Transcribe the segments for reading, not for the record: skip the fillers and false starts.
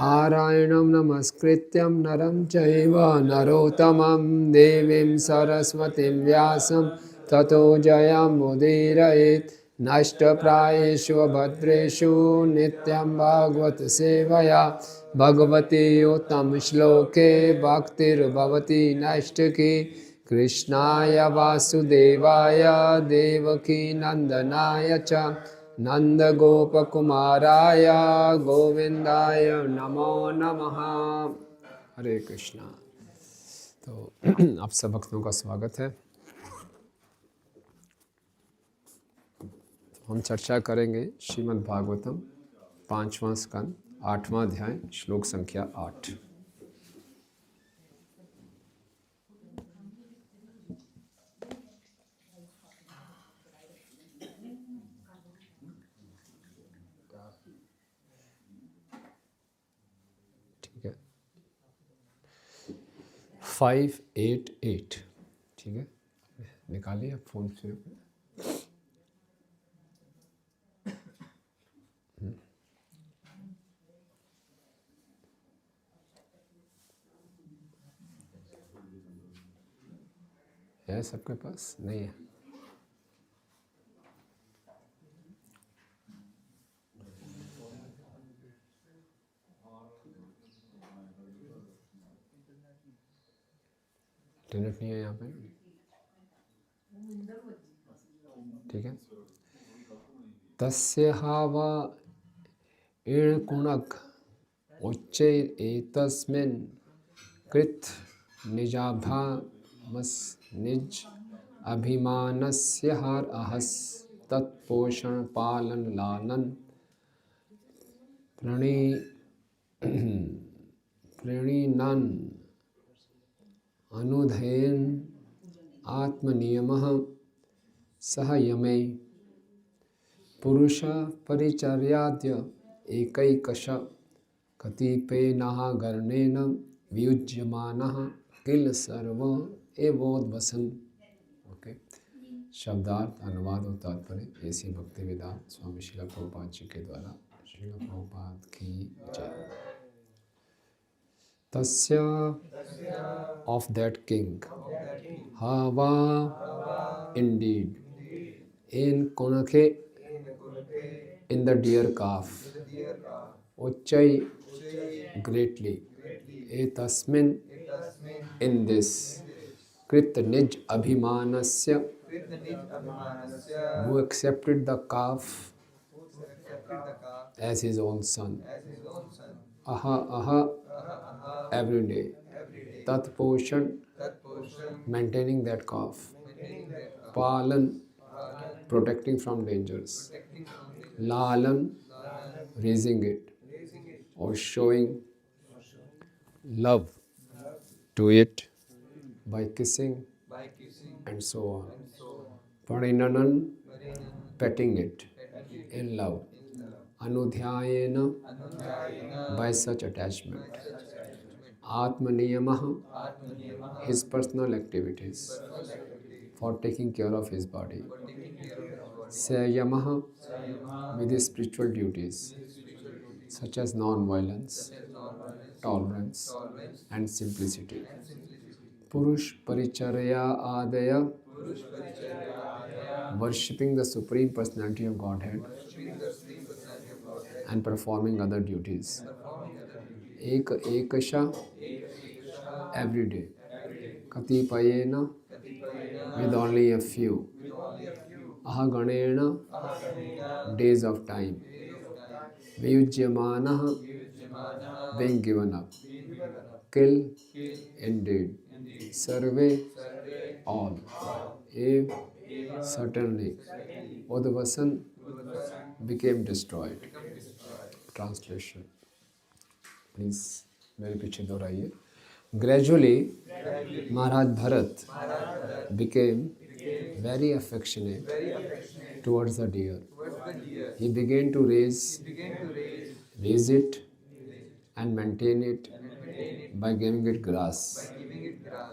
नारायणं नमस्कृत्यं नरं चैव नरोत्तमं देवीं सरस्वतीं व्यासं ततो जयमुदीरयेत् नष्टप्रायेषु भद्रेषु नित्यं भागवत सेवया भगवती उत्तमश्लोके भक्तिर्भवति नैष्टिकी कृष्णाय वासुदेवाय देवकी नंदनाय च नंदगोपकुमाराय गोविंदाय नमो नमः। हरे कृष्णा। तो आप सब भक्तों का स्वागत है। हम चर्चा करेंगे श्रीमद् भागवतम 5वां स्कंद 8वां अध्याय श्लोक संख्या 8। ठीक है, 588। ठीक है, निकालिए फोन से। है सबके पास? नहीं है? इंटरनेट नहीं है यहाँ पे? ठीक है। तस्यहाव इणकुणक उच्चैरेतस्मिन् कृत निजाभामस् निज अभिमानस्य हर अहस तत्पोषण पालन लालन प्रणीनन अनुधयन आत्मनियमः सह यमे पुरुष परिचर्याद्य एकैकश कतिपयेनः गणेन वियुज्यमानः किल सर्व एवोद्वसन्। ओके, शब्दार्थ, अनुवाद और तात्पर्य ऐसी भक्ति वेदांत स्वामी श्रील प्रभुपाद जी के द्वारा। श्रील प्रभुपाद की जय। तस्य of that king hava indeed in konake in the deer calf uchai greatly etasmin in this krit nij abhimanasya who accepted the calf as his own son aha aha every day tat poshan maintaining that calf palan protecting from dangers lalan raising it or showing love to it by kissing and so on parinanan petting it in love anudhyayena by such attachment atmaniyamah his personal activities for taking care of his body sayamah with his spiritual duties such as non-violence, tolerance and simplicity. Purush Paricharya Adaya worshipping the Supreme Personality of Godhead and performing other duties. Ekasha every day. Katipayena with only a few. Ahaganena days of time. Viyujyamana being given up. Kill indeed. Survey all. Ev certainly. Udvasan became destroyed. Translation. Please मेरे पीछे दोहराइए. Gradually, Maharaj Bharat became very affectionate towards the deer. He began to raise it and maintain it by giving it grass.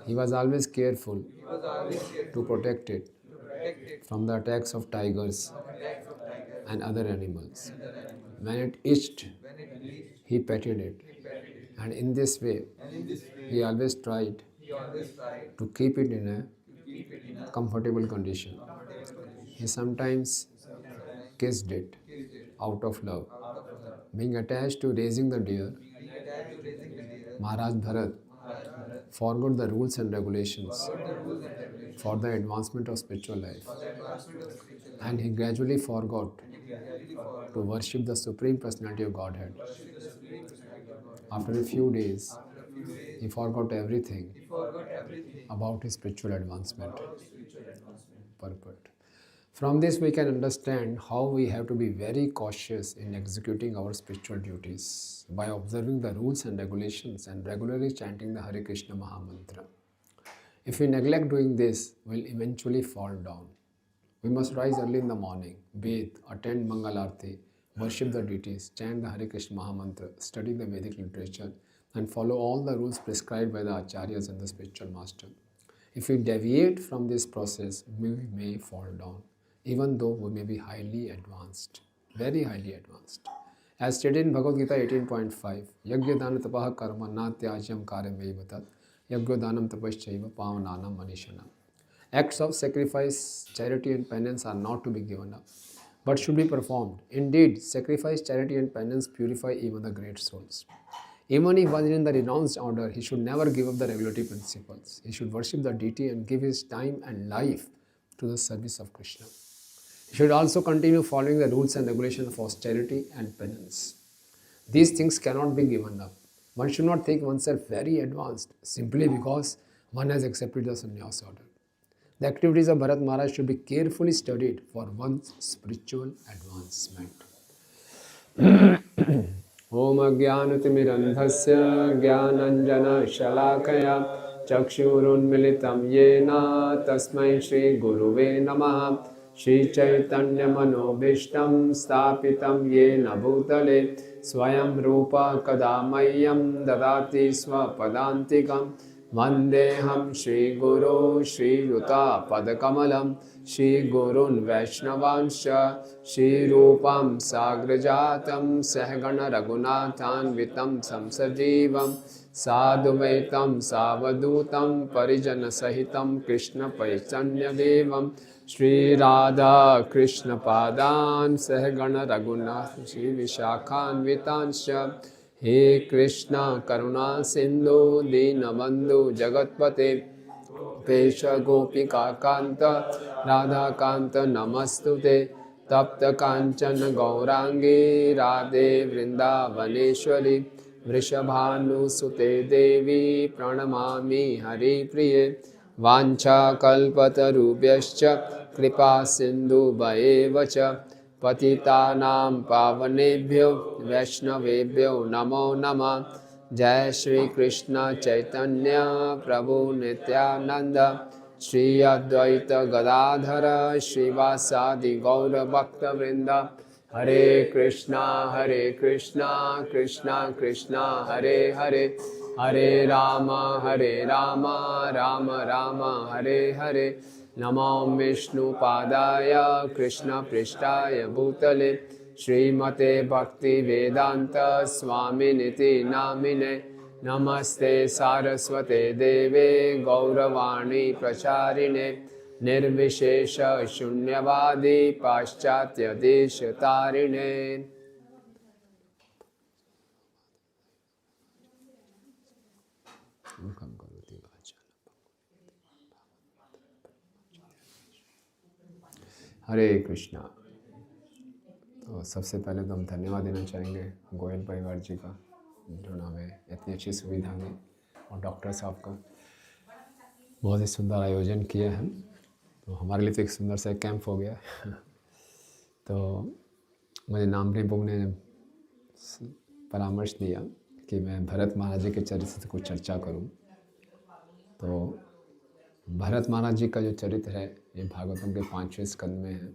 He was always careful to protect it from the attacks of tigers and other animals. When it itched, he petted it And in this way, he always tried to keep it in a comfortable condition. He sometimes kissed it out of love. Being attached to raising the deer, Maharaj Bharat forgot the rules and regulations for the advancement of spiritual life. And he gradually forgot to worship the Supreme Personality of Godhead. After a few days, he forgot everything about his spiritual advancement purport. From this, we can understand how we have to be very cautious in executing our spiritual duties by observing the rules and regulations and regularly chanting the Hare Krishna Mahamantra. If we neglect doing this, we will eventually fall down. We must rise early in the morning, bathe, attend Mangal Arati, worship the deities, chant the Hare Krishna Mahamantra, study the Vedic literature, and follow all the rules prescribed by the Acharyas and the spiritual master. If we deviate from this process, we may fall down, even though we may be highly advanced, very highly advanced. As stated in Bhagavad Gita 18.5, Yagya Dana Tapaha Karma Na Tyajyam Karyameva Tat Yagya Danam Tapaschaiva Pavananam Manishanam. Acts of sacrifice, charity and penance are not to be given up, but should be performed. Indeed, sacrifice, charity and penance purify even the great souls. Even if one is in the renounced order, he should never give up the regulatory principles. He should worship the deity and give his time and life to the service of Krishna. He should also continue following the rules and regulations of austerity and penance. These things cannot be given up. One should not think oneself very advanced simply because one has accepted the sannyas order. The activities of Bharat Maharaj should be carefully studied for one's spiritual advancement. Om Ajnanatimirandhasya Jnananjana Shalakaya Chakshurunmilitam Yena Tasmai Shri Guruve Namaha Shri Chaitanya Manobhishtam Stapitam Yena Bhutale Swayam Rupa Kadamayam Dadati Swapadantikam Vandeham Shri Guru Shri Yuta Padakamalam Shri Gurun Vaishnavansha Shri Rupam Sagrajatam Sahagana Raghunathan Vitam Samsajivam Sadhuvaitam Savadutam Parijana Sahitam Krishna Paitanya Devam Shri Radha Krishna Padan Sahagana Raghunath Shri Vishakhan Vitansha He Krishna Karuna Sindhu Dinabandhu Jagatpate Pesha Gopika Kanta Radha Kanta Namastute Tapta Kanchana Gaurangi Radhe Vrindavaneshwari Vrishabhanu Sute Devi Pranamami Hari Priye Vancha Kalpatarubhyascha Kripa Sindhu Bhaevacha Patitanam Pavanebhyo Vaishnavebhyo Namo Namah Jai Shri Krishna Chaitanya Prabhu Nityananda Shri Advaita Gadadhara Srivasadi Gaura Bhakta Vrinda Hare Krishna Krishna Krishna Hare Hare Hare Rama Rama Rama Hare Hare Namo Vishnu Padaya Krishna Prishtaya Bhutale Srimate Bhakti Vedanta Swami Niti Namine Namaste Saraswate Deve Gauravani Pracharine Nirvishesha Shunyavadi Paschatya Deshatarine. हरे कृष्णा। तो सबसे पहले तो हम धन्यवाद देना चाहेंगे गोयल परिवार जी का, जिन्होंने हमें इतनी अच्छी सुविधा दी, और डॉक्टर साहब का बहुत ही सुंदर आयोजन किया है। तो हमारे लिए तो एक सुंदर सा कैंप हो गया। तो मुझे नामदेव बाबू ने परामर्श दिया कि मैं भरत महाराज जी के चरित्र से कुछ चर्चा करूं। तो भरत महाराज जी का जो चरित्र है ये भागवतम के 5वें स्कंद में है,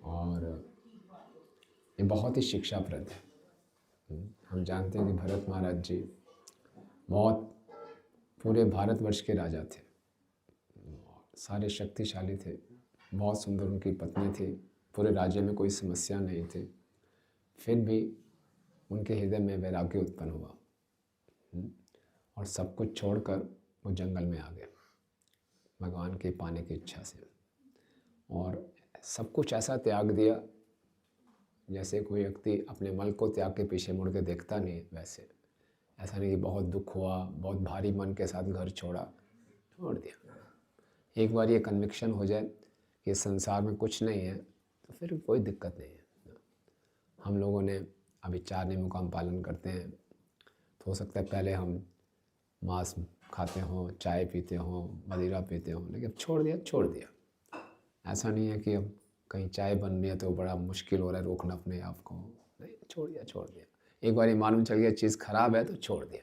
और ये बहुत ही शिक्षाप्रद है। हम जानते हैं कि भरत महाराज जी बहुत पूरे भारतवर्ष के राजा थे, सारे शक्तिशाली थे, बहुत सुंदर उनकी पत्नी थी, पूरे राज्य में कोई समस्या नहीं थी। फिर भी उनके हृदय में वैराग्य उत्पन्न हुआ और सब कुछ छोड़कर वो जंगल में आ गए भगवान के पाने की इच्छा से, और सब कुछ ऐसा त्याग दिया जैसे कोई व्यक्ति अपने मल को त्याग के पीछे मुड़ के देखता नहीं। वैसे ऐसा नहीं कि बहुत दुख हुआ, बहुत भारी मन के साथ घर छोड़ दिया। एक बार ये कन्विक्शन हो जाए कि संसार में कुछ नहीं है तो फिर कोई दिक्कत नहीं है। हम लोगों ने अभी 4 नियमों का हम पालन करते हैं, तो हो सकता है पहले हम मांस खाते हों, चाय पीते हों, मदिरा पीते हों, लेकिन अब छोड़ दिया। ऐसा नहीं है कि अब कहीं चाय बन रही है तो बड़ा मुश्किल हो रहा है रोकना अपने आप को, नहीं, छोड़ दिया। एक बार ये मालूम चल गया चीज़ खराब है तो छोड़ दिया।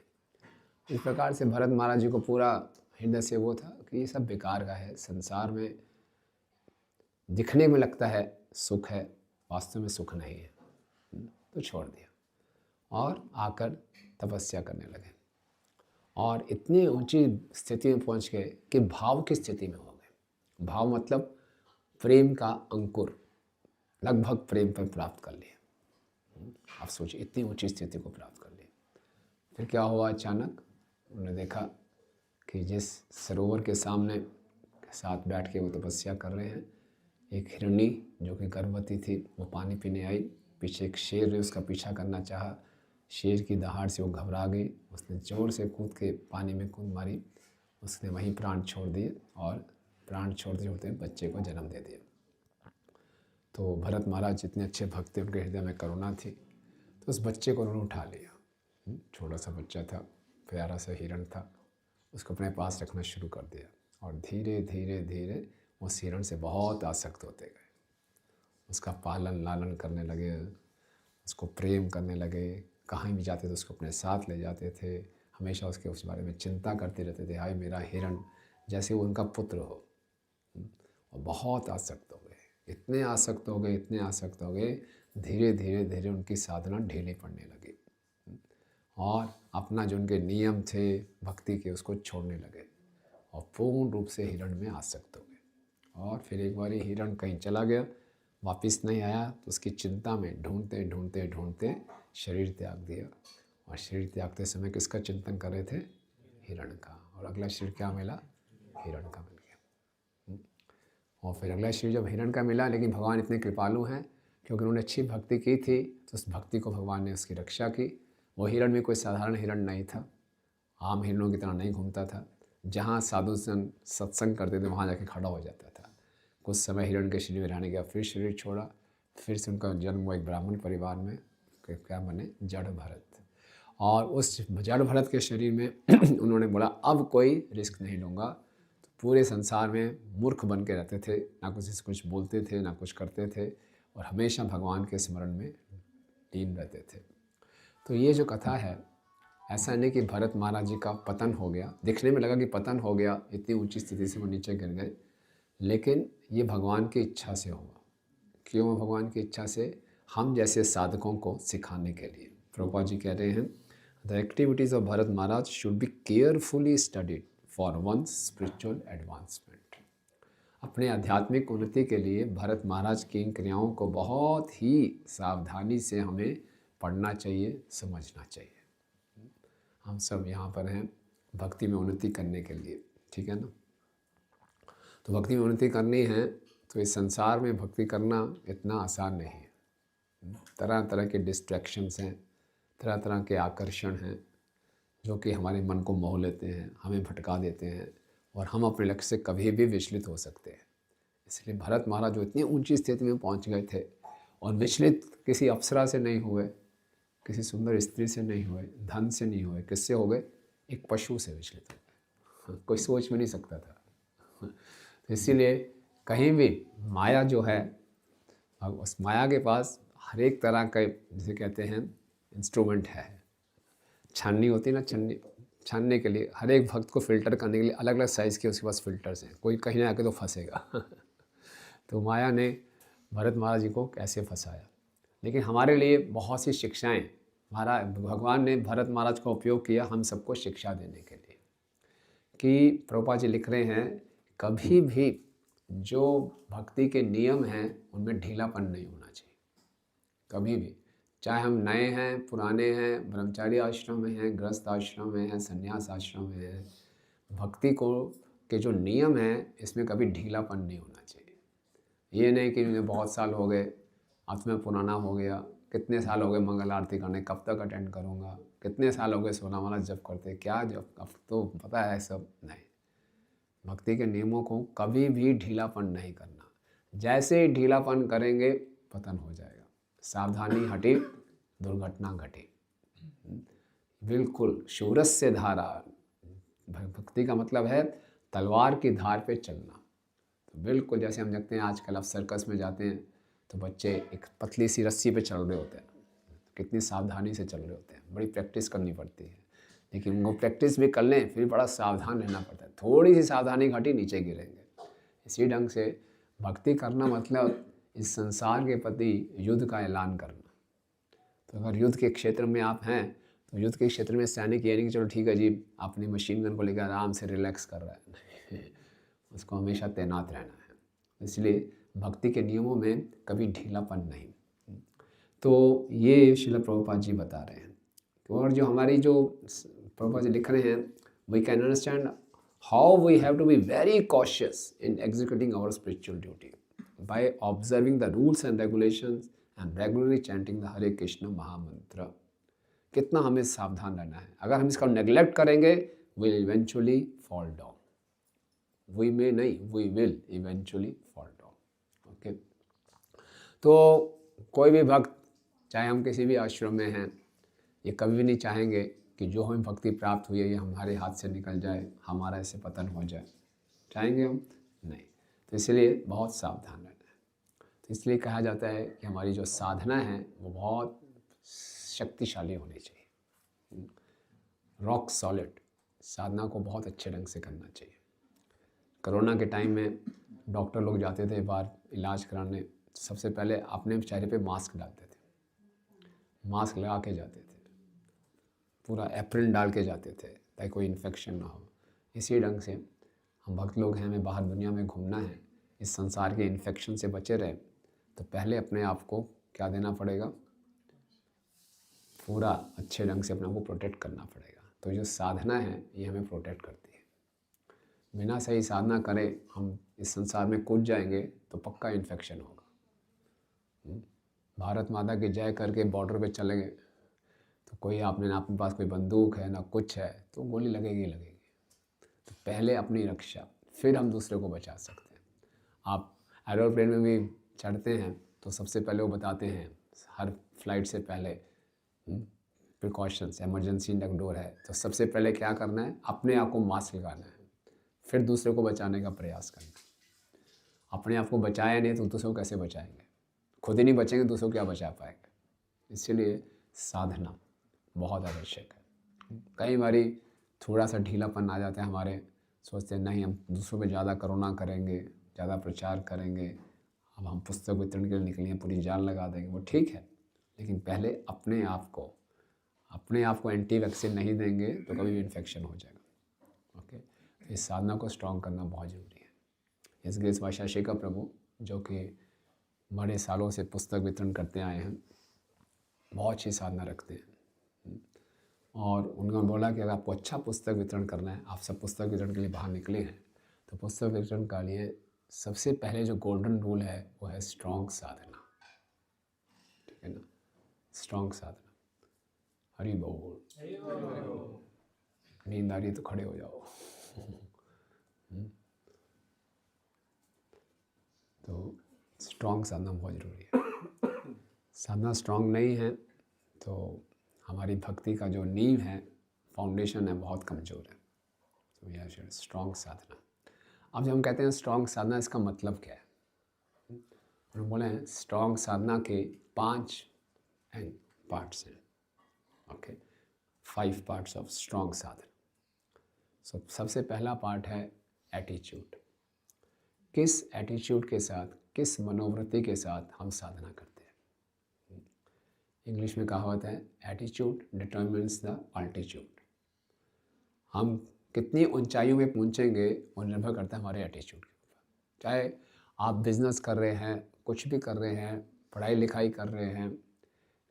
इस प्रकार से भरत महाराज जी को पूरा हृदय से वो था कि ये सब बेकार का है, संसार में दिखने में लगता है सुख है, वास्तव में सुख नहीं है, तो छोड़ दिया और आकर तपस्या करने लगे। और इतनी ऊंची स्थिति में पहुंच गए कि भाव की स्थिति में हो गए। भाव मतलब प्रेम का अंकुर, लगभग प्रेम पर प्राप्त कर लिया। आप सोचिए, इतनी ऊंची स्थिति को प्राप्त कर लिया। फिर क्या हुआ, अचानक उन्होंने देखा कि जिस सरोवर के सामने साथ बैठ के वो तपस्या कर रहे हैं, एक हिरणी जो कि गर्भवती थी वो पानी पीने आई। पीछे एक शेर ने उसका पीछा करना चाहा, शेर की दहाड़ से वो घबरा गई, उसने जोर से कूद के पानी में कूद मारी, उसने वहीं प्राण छोड़ दिए और प्राण छोड़ते छोड़ते बच्चे को जन्म दे दिया। तो भरत महाराज जितने अच्छे भक्त थे, उनके हृदय में करुणा थी, तो उस बच्चे को उन्होंने उठा लिया। छोटा सा बच्चा था, प्यारा सा हिरण था, उसको अपने पास रखना शुरू कर दिया और धीरे धीरे धीरे उस हिरण से बहुत आसक्त होते गए। उसका पालन लालन करने लगे, उसको प्रेम करने लगे, कहीं भी जाते थे उसको अपने साथ ले जाते थे, हमेशा उसके उस बारे में चिंता करते रहते थे, हाय मेरा हिरण, जैसे वो उनका पुत्र हो। और बहुत आसक्त हो गए, इतने आसक्त हो गए, धीरे धीरे धीरे उनकी साधना ढीली पड़ने लगी और अपना जो उनके नियम थे भक्ति के उसको छोड़ने लगे और पूर्ण रूप से हिरण में आसक्त हो गए। और फिर एक बार हिरण कहीं चला गया, वापस नहीं आया, तो उसकी चिंता में ढूंढते ढूंढते ढूंढते शरीर त्याग दिया। और शरीर त्यागते समय किसका चिंतन कर रहे थे? हिरण का। और अगला शरीर क्या मिला? हिरण का मिल गया। और फिर अगला शरीर जब हिरण का मिला, लेकिन भगवान इतने कृपालु हैं क्योंकि उन्होंने अच्छी भक्ति की थी, तो उस भक्ति को भगवान ने उसकी रक्षा की। वो हिरण भी कोई साधारण हिरण नहीं था, आम हिरणों की तरह नहीं घूमता था। जहाँ साधु संत सत्संग करते थे वहाँ जाके खड़ा हो जाता था। कुछ समय हिरण के शरीर में रहने गया, फिर शरीर छोड़ा, फिर से उनका जन्म हुआ एक ब्राह्मण परिवार में, क्या बने? जड़ भरत। और उस जड़ भरत के शरीर में उन्होंने बोला अब कोई रिस्क नहीं लूँगा। तो पूरे संसार में मूर्ख बन के रहते थे, ना कुछ बोलते थे, ना कुछ करते थे, और हमेशा भगवान के स्मरण में लीन रहते थे। तो ये जो कथा है, ऐसा नहीं कि भरत महाराज जी का पतन हो गया, दिखने में लगा कि पतन हो गया, इतनी ऊंची स्थिति से वो नीचे गिर गए, लेकिन ये भगवान की इच्छा से हुआ। क्यों भगवान की इच्छा से? हम जैसे साधकों को सिखाने के लिए। प्रभुपाद जी कह रहे हैं, the activities of Bharat Maharaj should be carefully studied for one's spiritual advancement. अपने आध्यात्मिक उन्नति के लिए भरत महाराज की इन क्रियाओं को बहुत ही सावधानी से हमें पढ़ना चाहिए, समझना चाहिए। हम सब यहाँ पर हैं भक्ति में उन्नति करने के लिए, ठीक है ना? तो भक्ति में उन्नति करनी है तो इस संसार में भक्ति करना इतना आसान नहीं है। तरह तरह के डिस्ट्रैक्शंस हैं, तरह तरह के आकर्षण हैं जो कि हमारे मन को मोह लेते हैं, हमें भटका देते हैं और हम अपने लक्ष्य से कभी भी विचलित हो सकते हैं। इसलिए भरत महाराज जो इतनी ऊंची स्थिति में पहुंच गए थे और विचलित किसी अप्सरा से नहीं हुए, किसी सुंदर स्त्री से नहीं हुए, धन से नहीं हुए, किससे हो गए? एक पशु से विचलित हो गए। कोई सोच भी नहीं सकता था। तो इसीलिए कहीं भी माया जो है, अब उस माया के पास हर एक तरह का, जिसे कहते हैं इंस्ट्रूमेंट है। छाननी होती है ना, छानने के लिए हर एक भक्त को फिल्टर करने के लिए अलग अलग साइज़ के उसके पास फिल्टर्स हैं, कोई कहीं ना आके तो फंसेगा। तो माया ने भरत महाराज जी को कैसे फंसाया, लेकिन हमारे लिए बहुत सी शिक्षाएं भगवान ने भरत महाराज का उपयोग किया हम सबको शिक्षा देने के लिए। कि प्रभुपाद जी लिख रहे हैं, कभी भी जो भक्ति के नियम हैं उनमें ढीलापन नहीं होना चाहिए, कभी भी। चाहे हम नए हैं, पुराने हैं, ब्रह्मचारी आश्रम में हैं, गृहस्थ आश्रम में हैं, संन्यास आश्रम में हैं, भक्ति को के जो नियम हैं इसमें कभी ढीलापन नहीं होना चाहिए। ये नहीं कि मुझे बहुत साल हो गए, अब मैं पुराना हो गया, कितने साल हो गए मंगल आरती करने, कब तक अटेंड करूँगा, कितने साल हो गए 16 माला जप करते, क्या जप, अब तो पता है सब नहीं। भक्ति के नियमों को कभी भी ढीलापन नहीं करना। जैसे ही ढीलापन करेंगे पतन हो जाएगा। सावधानी हटी दुर्घटना घटी। बिल्कुल शूरस्य धारा, भक्ति का मतलब है तलवार की धार पे चलना। तो बिल्कुल जैसे हम देखते हैं आजकल आप सर्कस में जाते हैं तो बच्चे एक पतली सी रस्सी पे चल रहे होते हैं, कितनी सावधानी से चल रहे होते हैं, बड़ी प्रैक्टिस करनी पड़ती है। लेकिन वो प्रैक्टिस भी कर लें फिर बड़ा सावधान रहना पड़ता है, थोड़ी सी सावधानी घटी नीचे गिरेंगे। इसी ढंग से भक्ति करना मतलब इस संसार के प्रति युद्ध का ऐलान करना। तो अगर युद्ध के क्षेत्र में आप हैं तो युद्ध के क्षेत्र में सैनिक ये नहीं कि चलो ठीक है जी अपनी मशीन गन को लेकर आराम से रिलैक्स कर रहा है, उसको हमेशा तैनात रहना है। इसलिए भक्ति के नियमों में कभी ढीलापन नहीं। तो ये श्रील प्रभुपाद जी बता रहे हैं। और जो हमारी जो प्रभुपाद जी लिख रहे हैं, we can understand how we have to be very cautious in executing our spiritual duty by observing the rules and regulations and regularly chanting the Hare Krishna mahamantra. कितना हमें सावधान रहना है। अगर हम इसका नेग्लेक्ट करेंगे will eventually fall down. We में नहीं, we will eventually fall down. Okay, तो कोई भी भक्त, चाहे हम किसी भी आश्रम में हैं, ये कभी भी नहीं चाहेंगे कि जो हमें भक्ति प्राप्त हुई है ये हमारे हाथ से निकल जाए, हमारा ऐसे पतन हो जाए। चाहेंगे हम? नहीं। तो इसलिए बहुत सावधान रहना है। तो इसलिए कहा जाता है कि हमारी जो साधना है वो बहुत शक्तिशाली होनी चाहिए, रॉक सॉलिड। साधना को बहुत अच्छे ढंग से करना चाहिए। कोरोना के टाइम में डॉक्टर लोग जाते थे बाहर इलाज कराने, सबसे पहले अपने चेहरे पे मास्क डालते थे, मास्क लगा के जाते थे, पूरा एप्रिल डाल के जाते थे ताकि कोई इन्फेक्शन ना हो। इसी ढंग से हम भक्त लोग हैं, हमें बाहर दुनिया में घूमना है, इस संसार के इन्फेक्शन से बचे रहे तो पहले अपने आप को क्या देना पड़ेगा, पूरा अच्छे ढंग से अपने आप को प्रोटेक्ट करना पड़ेगा। तो जो साधना है ये हमें प्रोटेक्ट करती है। बिना सही साधना करे हम इस संसार में कूद जाएंगे तो पक्का इन्फेक्शन होगा। भारत माता की जय करके बॉर्डर पे चले गए तो कोई आपने ना, अपने पास कोई बंदूक है ना कुछ है, तो गोली लगेगी लगेगी। तो पहले अपनी रक्षा, फिर हम दूसरे को बचा सकते हैं। आप एरोप्लेन में भी चढ़ते हैं तो सबसे पहले वो बताते हैं हर फ्लाइट से पहले प्रिकॉशंस, इमरजेंसी डोर है, तो सबसे पहले क्या करना है, अपने आप को मास्क लगाना है, फिर दूसरे को बचाने का प्रयास करना है। अपने आप को बचाया नहीं तो दूसरों को कैसे बचाएंगे, खुद ही नहीं बचेंगे दूसरों को क्या बचा पाएंगे। इसलिए साधना बहुत आवश्यक है। कई बारी थोड़ा सा ढीलापन आ जाता है हमारे, सोचते हैं नहीं हम दूसरों पे ज़्यादा करुणा करेंगे, ज़्यादा प्रचार करेंगे, अब हम पुस्तक वितरण के लिए निकले हैं, पूरी जान लगा देंगे, वो ठीक है, लेकिन पहले अपने आप को एंटी वैक्सीन नहीं देंगे तो कभी भी इन्फेक्शन हो जाएगा। ओके, इस साधना को स्ट्रॉन्ग करना बहुत ज़रूरी है। इस ग्रेस भाषा शेखर प्रभु जो कि बड़े सालों से पुस्तक वितरण करते आए हैं, बहुत अच्छी साधना रखते हैं, और उन्होंने बोला कि अगर आपको अच्छा पुस्तक वितरण करना है, आप सब पुस्तक वितरण के लिए बाहर निकले हैं, तो पुस्तक वितरण का लिए सबसे पहले जो गोल्डन रूल है वो है स्ट्रॉन्ग साधना। ठीक है ना, स्ट्रॉन्ग साधना। हरि बोल। नींद आ रही है तो खड़े हो जाओ। तो स्ट्रॉन्ग साधना बहुत ज़रूरी है। साधना स्ट्रॉन्ग नहीं है तो हमारी भक्ति का जो नींव है, फाउंडेशन है, बहुत कमज़ोर है। तो यह स्ट्रॉन्ग साधना। अब जब हम कहते हैं स्ट्रॉन्ग साधना, इसका मतलब क्या है? हम बोले हैं स्ट्रॉन्ग साधना के 5 पार्ट्स हैं। ओके, 5 पार्ट्स ऑफ स्ट्रॉन्ग साधना। सबसे पहला पार्ट है एटीट्यूड। किस एटीट्यूड के साथ, किस मनोवृत्ति के साथ हम साधना करते हैं। इंग्लिश में कहावत है एटीट्यूड डिटरमिन्स द अल्टीट्यूड। हम कितनी ऊंचाइयों में पहुंचेंगे वो निर्भर करता है हमारे एटीट्यूड के ऊपर। चाहे आप बिजनेस कर रहे हैं, कुछ भी कर रहे हैं, पढ़ाई लिखाई कर रहे हैं,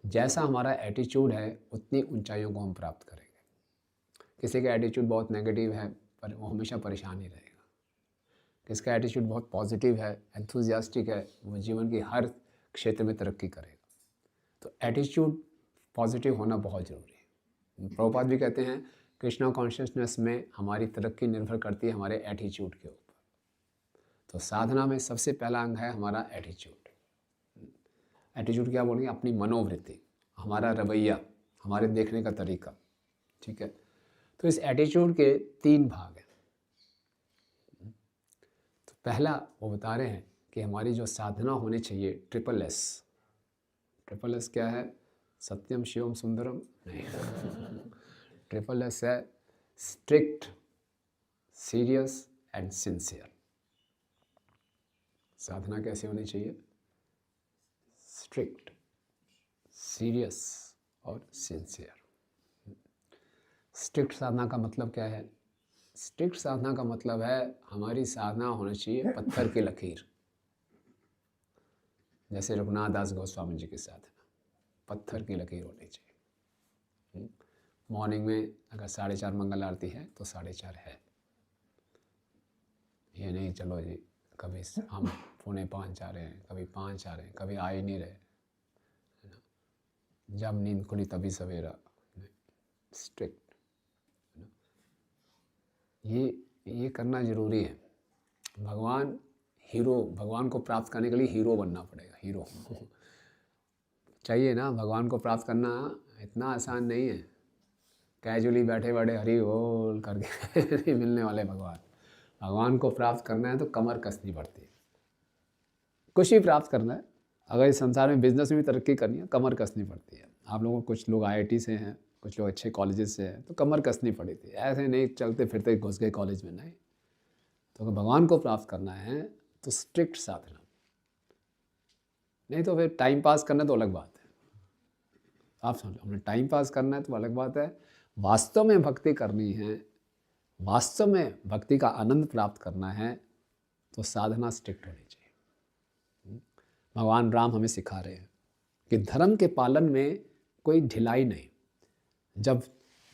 जैसा हमारा एटीट्यूड है उतनी ऊंचाइयों को हम प्राप्त करेंगे। किसी का एटीट्यूड बहुत नेगेटिव है पर वो हमेशा परेशान ही रहेगा। किसका एटीट्यूड बहुत पॉजिटिव है, एंथुजियास्टिक है, वो जीवन की हर क्षेत्र में तरक्की करेगा। तो एटीट्यूड पॉजिटिव होना बहुत ज़रूरी है। प्रभुपाद भी कहते हैं कृष्णा कॉन्शियसनेस में हमारी तरक्की निर्भर करती है हमारे एटीट्यूड के ऊपर। तो साधना में सबसे पहला अंग है हमारा एटीट्यूड। एटीट्यूड क्या बोलेंगे? अपनी मनोवृत्ति, हमारा रवैया, हमारे देखने का तरीका। ठीक है, तो इस एटीट्यूड के 3 भाग हैं। तो पहला वो बता रहे हैं कि हमारी जो साधना होनी चाहिए ट्रिपल एस। ट्रिपल एस क्या है? सत्यम शिवम सुंदरम नहीं। ट्रिपल एस है स्ट्रिक्ट, सीरियस एंड सिंसियर। साधना कैसे होनी चाहिए? स्ट्रिक्ट, सीरियस और सिंसियर। स्ट्रिक्ट साधना का मतलब क्या है? स्ट्रिक्ट साधना का मतलब है हमारी साधना होनी चाहिए पत्थर की लकीर। जैसे रघुनाथ दास गोस्वामी जी की साधना पत्थर की लकीर होनी चाहिए। मॉर्निंग में अगर 4:30 मंगल आरती है तो 4:30 है। ये नहीं चलो जी कभी हम 4:45 जा रहे हैं, कभी 5 आ रहे हैं, कभी आ ही नहीं रहे, जब नींद खुली तभी सवेरा। स्ट्रिक्ट ये करना ज़रूरी है। भगवान को प्राप्त करने के लिए हीरो बनना पड़ेगा। हीरो चाहिए ना, भगवान को प्राप्त करना इतना आसान नहीं है। कैजुअली बैठे बैठे हरि बोल करके नहीं मिलने वाले भगवान को प्राप्त करना है तो कमर कसनी पड़ती है। कुछ भी प्राप्त करना है, अगर इस संसार में बिजनेस में भी तरक्की करनी है, कमर कसनी पड़ती है। आप लोगों को, कुछ लोग IIT से हैं, कुछ लोग अच्छे कॉलेजेस से हैं, तो कमर कसनी पड़ी थी। ऐसे नहीं चलते फिरते घुस गए कॉलेज में, नहीं। तो अगर भगवान को प्राप्त करना है तो स्ट्रिक्ट साधना, नहीं तो फिर टाइम पास करना तो अलग बात है। आप समझो, हमने टाइम पास करना है तो अलग बात है। वास्तव में भक्ति करनी है, वास्तव में भक्ति का आनंद प्राप्त करना है तो साधना स्ट्रिक्ट होनी चाहिए। भगवान राम हमें सिखा रहे हैं कि धर्म के पालन में कोई ढिलाई नहीं। जब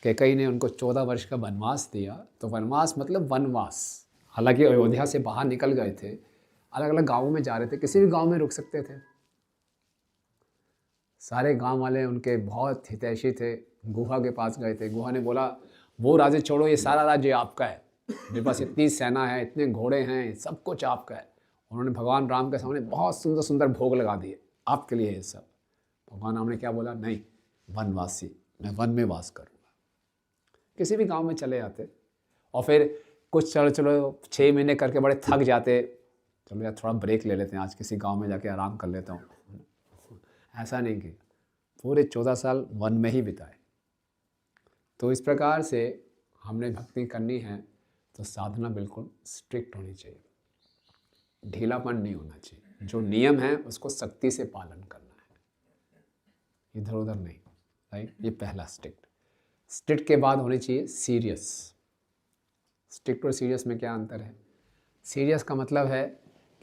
कैकेयी ने उनको 14 वर्ष का वनवास दिया, तो वनवास मतलब वनवास, हालांकि अयोध्या से बाहर निकल गए थे, अलग अलग गाँवों में जा रहे थे, किसी भी गांव में रुक सकते थे। सारे गांव वाले उनके बहुत हितैषी थे। गुहा के पास गए थे, गुहा ने बोला वो राज्य छोड़ो, ये सारा राज्य आपका है, मेरे पास इतनी सेना है, इतने घोड़े हैं, सब कुछ आपका है। उन्होंने भगवान राम के सामने बहुत सुंदर सुंदर भोग लगा दिए, आपके लिए ये सब। भगवान राम ने क्या बोला? नहीं, वनवासी, मैं वन में वास करूँगा। किसी भी गांव में चले जाते और फिर कुछ चलो 6 महीने करके बड़े थक जाते, चलो यार थोड़ा ब्रेक ले लेते हैं, आज किसी गांव में जाके आराम कर लेता हूँ। ऐसा नहीं किया, पूरे 14 साल वन में ही बिताए। तो इस प्रकार से हमने भक्ति करनी है तो साधना बिल्कुल स्ट्रिक्ट होनी चाहिए, ढीलापन नहीं होना चाहिए। जो नियम है उसको सख्ती से पालन करना है, इधर उधर नहीं, राइट। ये पहला स्ट्रिक्ट। स्ट्रिक्ट के बाद होनी चाहिए सीरियस। स्ट्रिक्ट और सीरियस में क्या अंतर है? सीरियस का मतलब है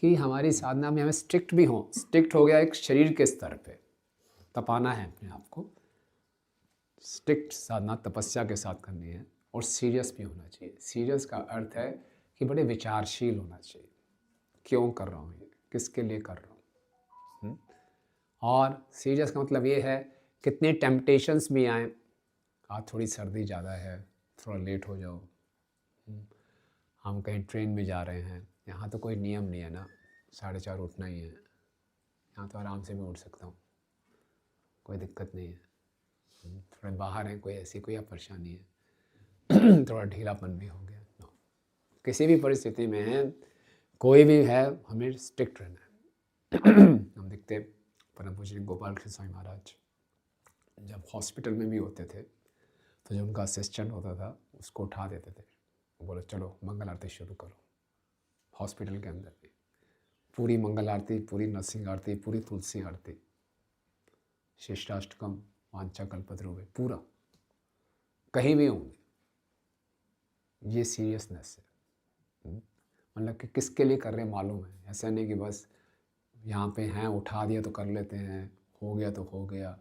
कि हमारी साधना में हमें स्ट्रिक्ट भी हो। स्ट्रिक्ट हो गया एक शरीर के स्तर पे, तपाना है अपने आप को। स्ट्रिक्ट साधना तपस्या के साथ करनी है और सीरियस भी होना चाहिए। सीरियस का अर्थ है कि बड़े विचारशील होना चाहिए, क्यों कर रहा हूँ ये, किसके लिए कर रहा हूँ। और सीरियस का मतलब ये है कितने टेम्पटेशंस भी आए, आज थोड़ी सर्दी ज़्यादा है, थोड़ा लेट हो जाओ, हम कहीं ट्रेन में जा रहे हैं, यहाँ तो कोई नियम नहीं है ना, 4:30 उठना ही है, यहाँ तो आराम से मैं उठ सकता हूँ, कोई दिक्कत नहीं है। थोड़े बाहर हैं, कोई ऐसी कोई परेशानी है, थोड़ा ढीलापन भी हो गया। नो, किसी भी परिस्थिति में है, कोई भी है, हमें स्ट्रिक्ट रहना है। हम देखते परम पूज्य गोपाल कृष्ण स्वामी महाराज जब हॉस्पिटल में भी होते थे तो जो उनका असिस्टेंट होता था उसको उठा देते थे, बोलो चलो मंगल आरती शुरू करो। हॉस्पिटल के अंदर भी पूरी मंगल आरती, पूरी नरसिंह आरती, पूरी तुलसी आरती, शिष्टाष्टकम, वांछा कल्पतरुवे, पूरा कहीं भी होंगे। ये सीरियसनेस है, मतलब कि किसके लिए कर रहे हैं मालूम है। ऐसा नहीं कि बस यहाँ पे हैं उठा दिया तो कर लेते हैं, हो गया तो हो गया।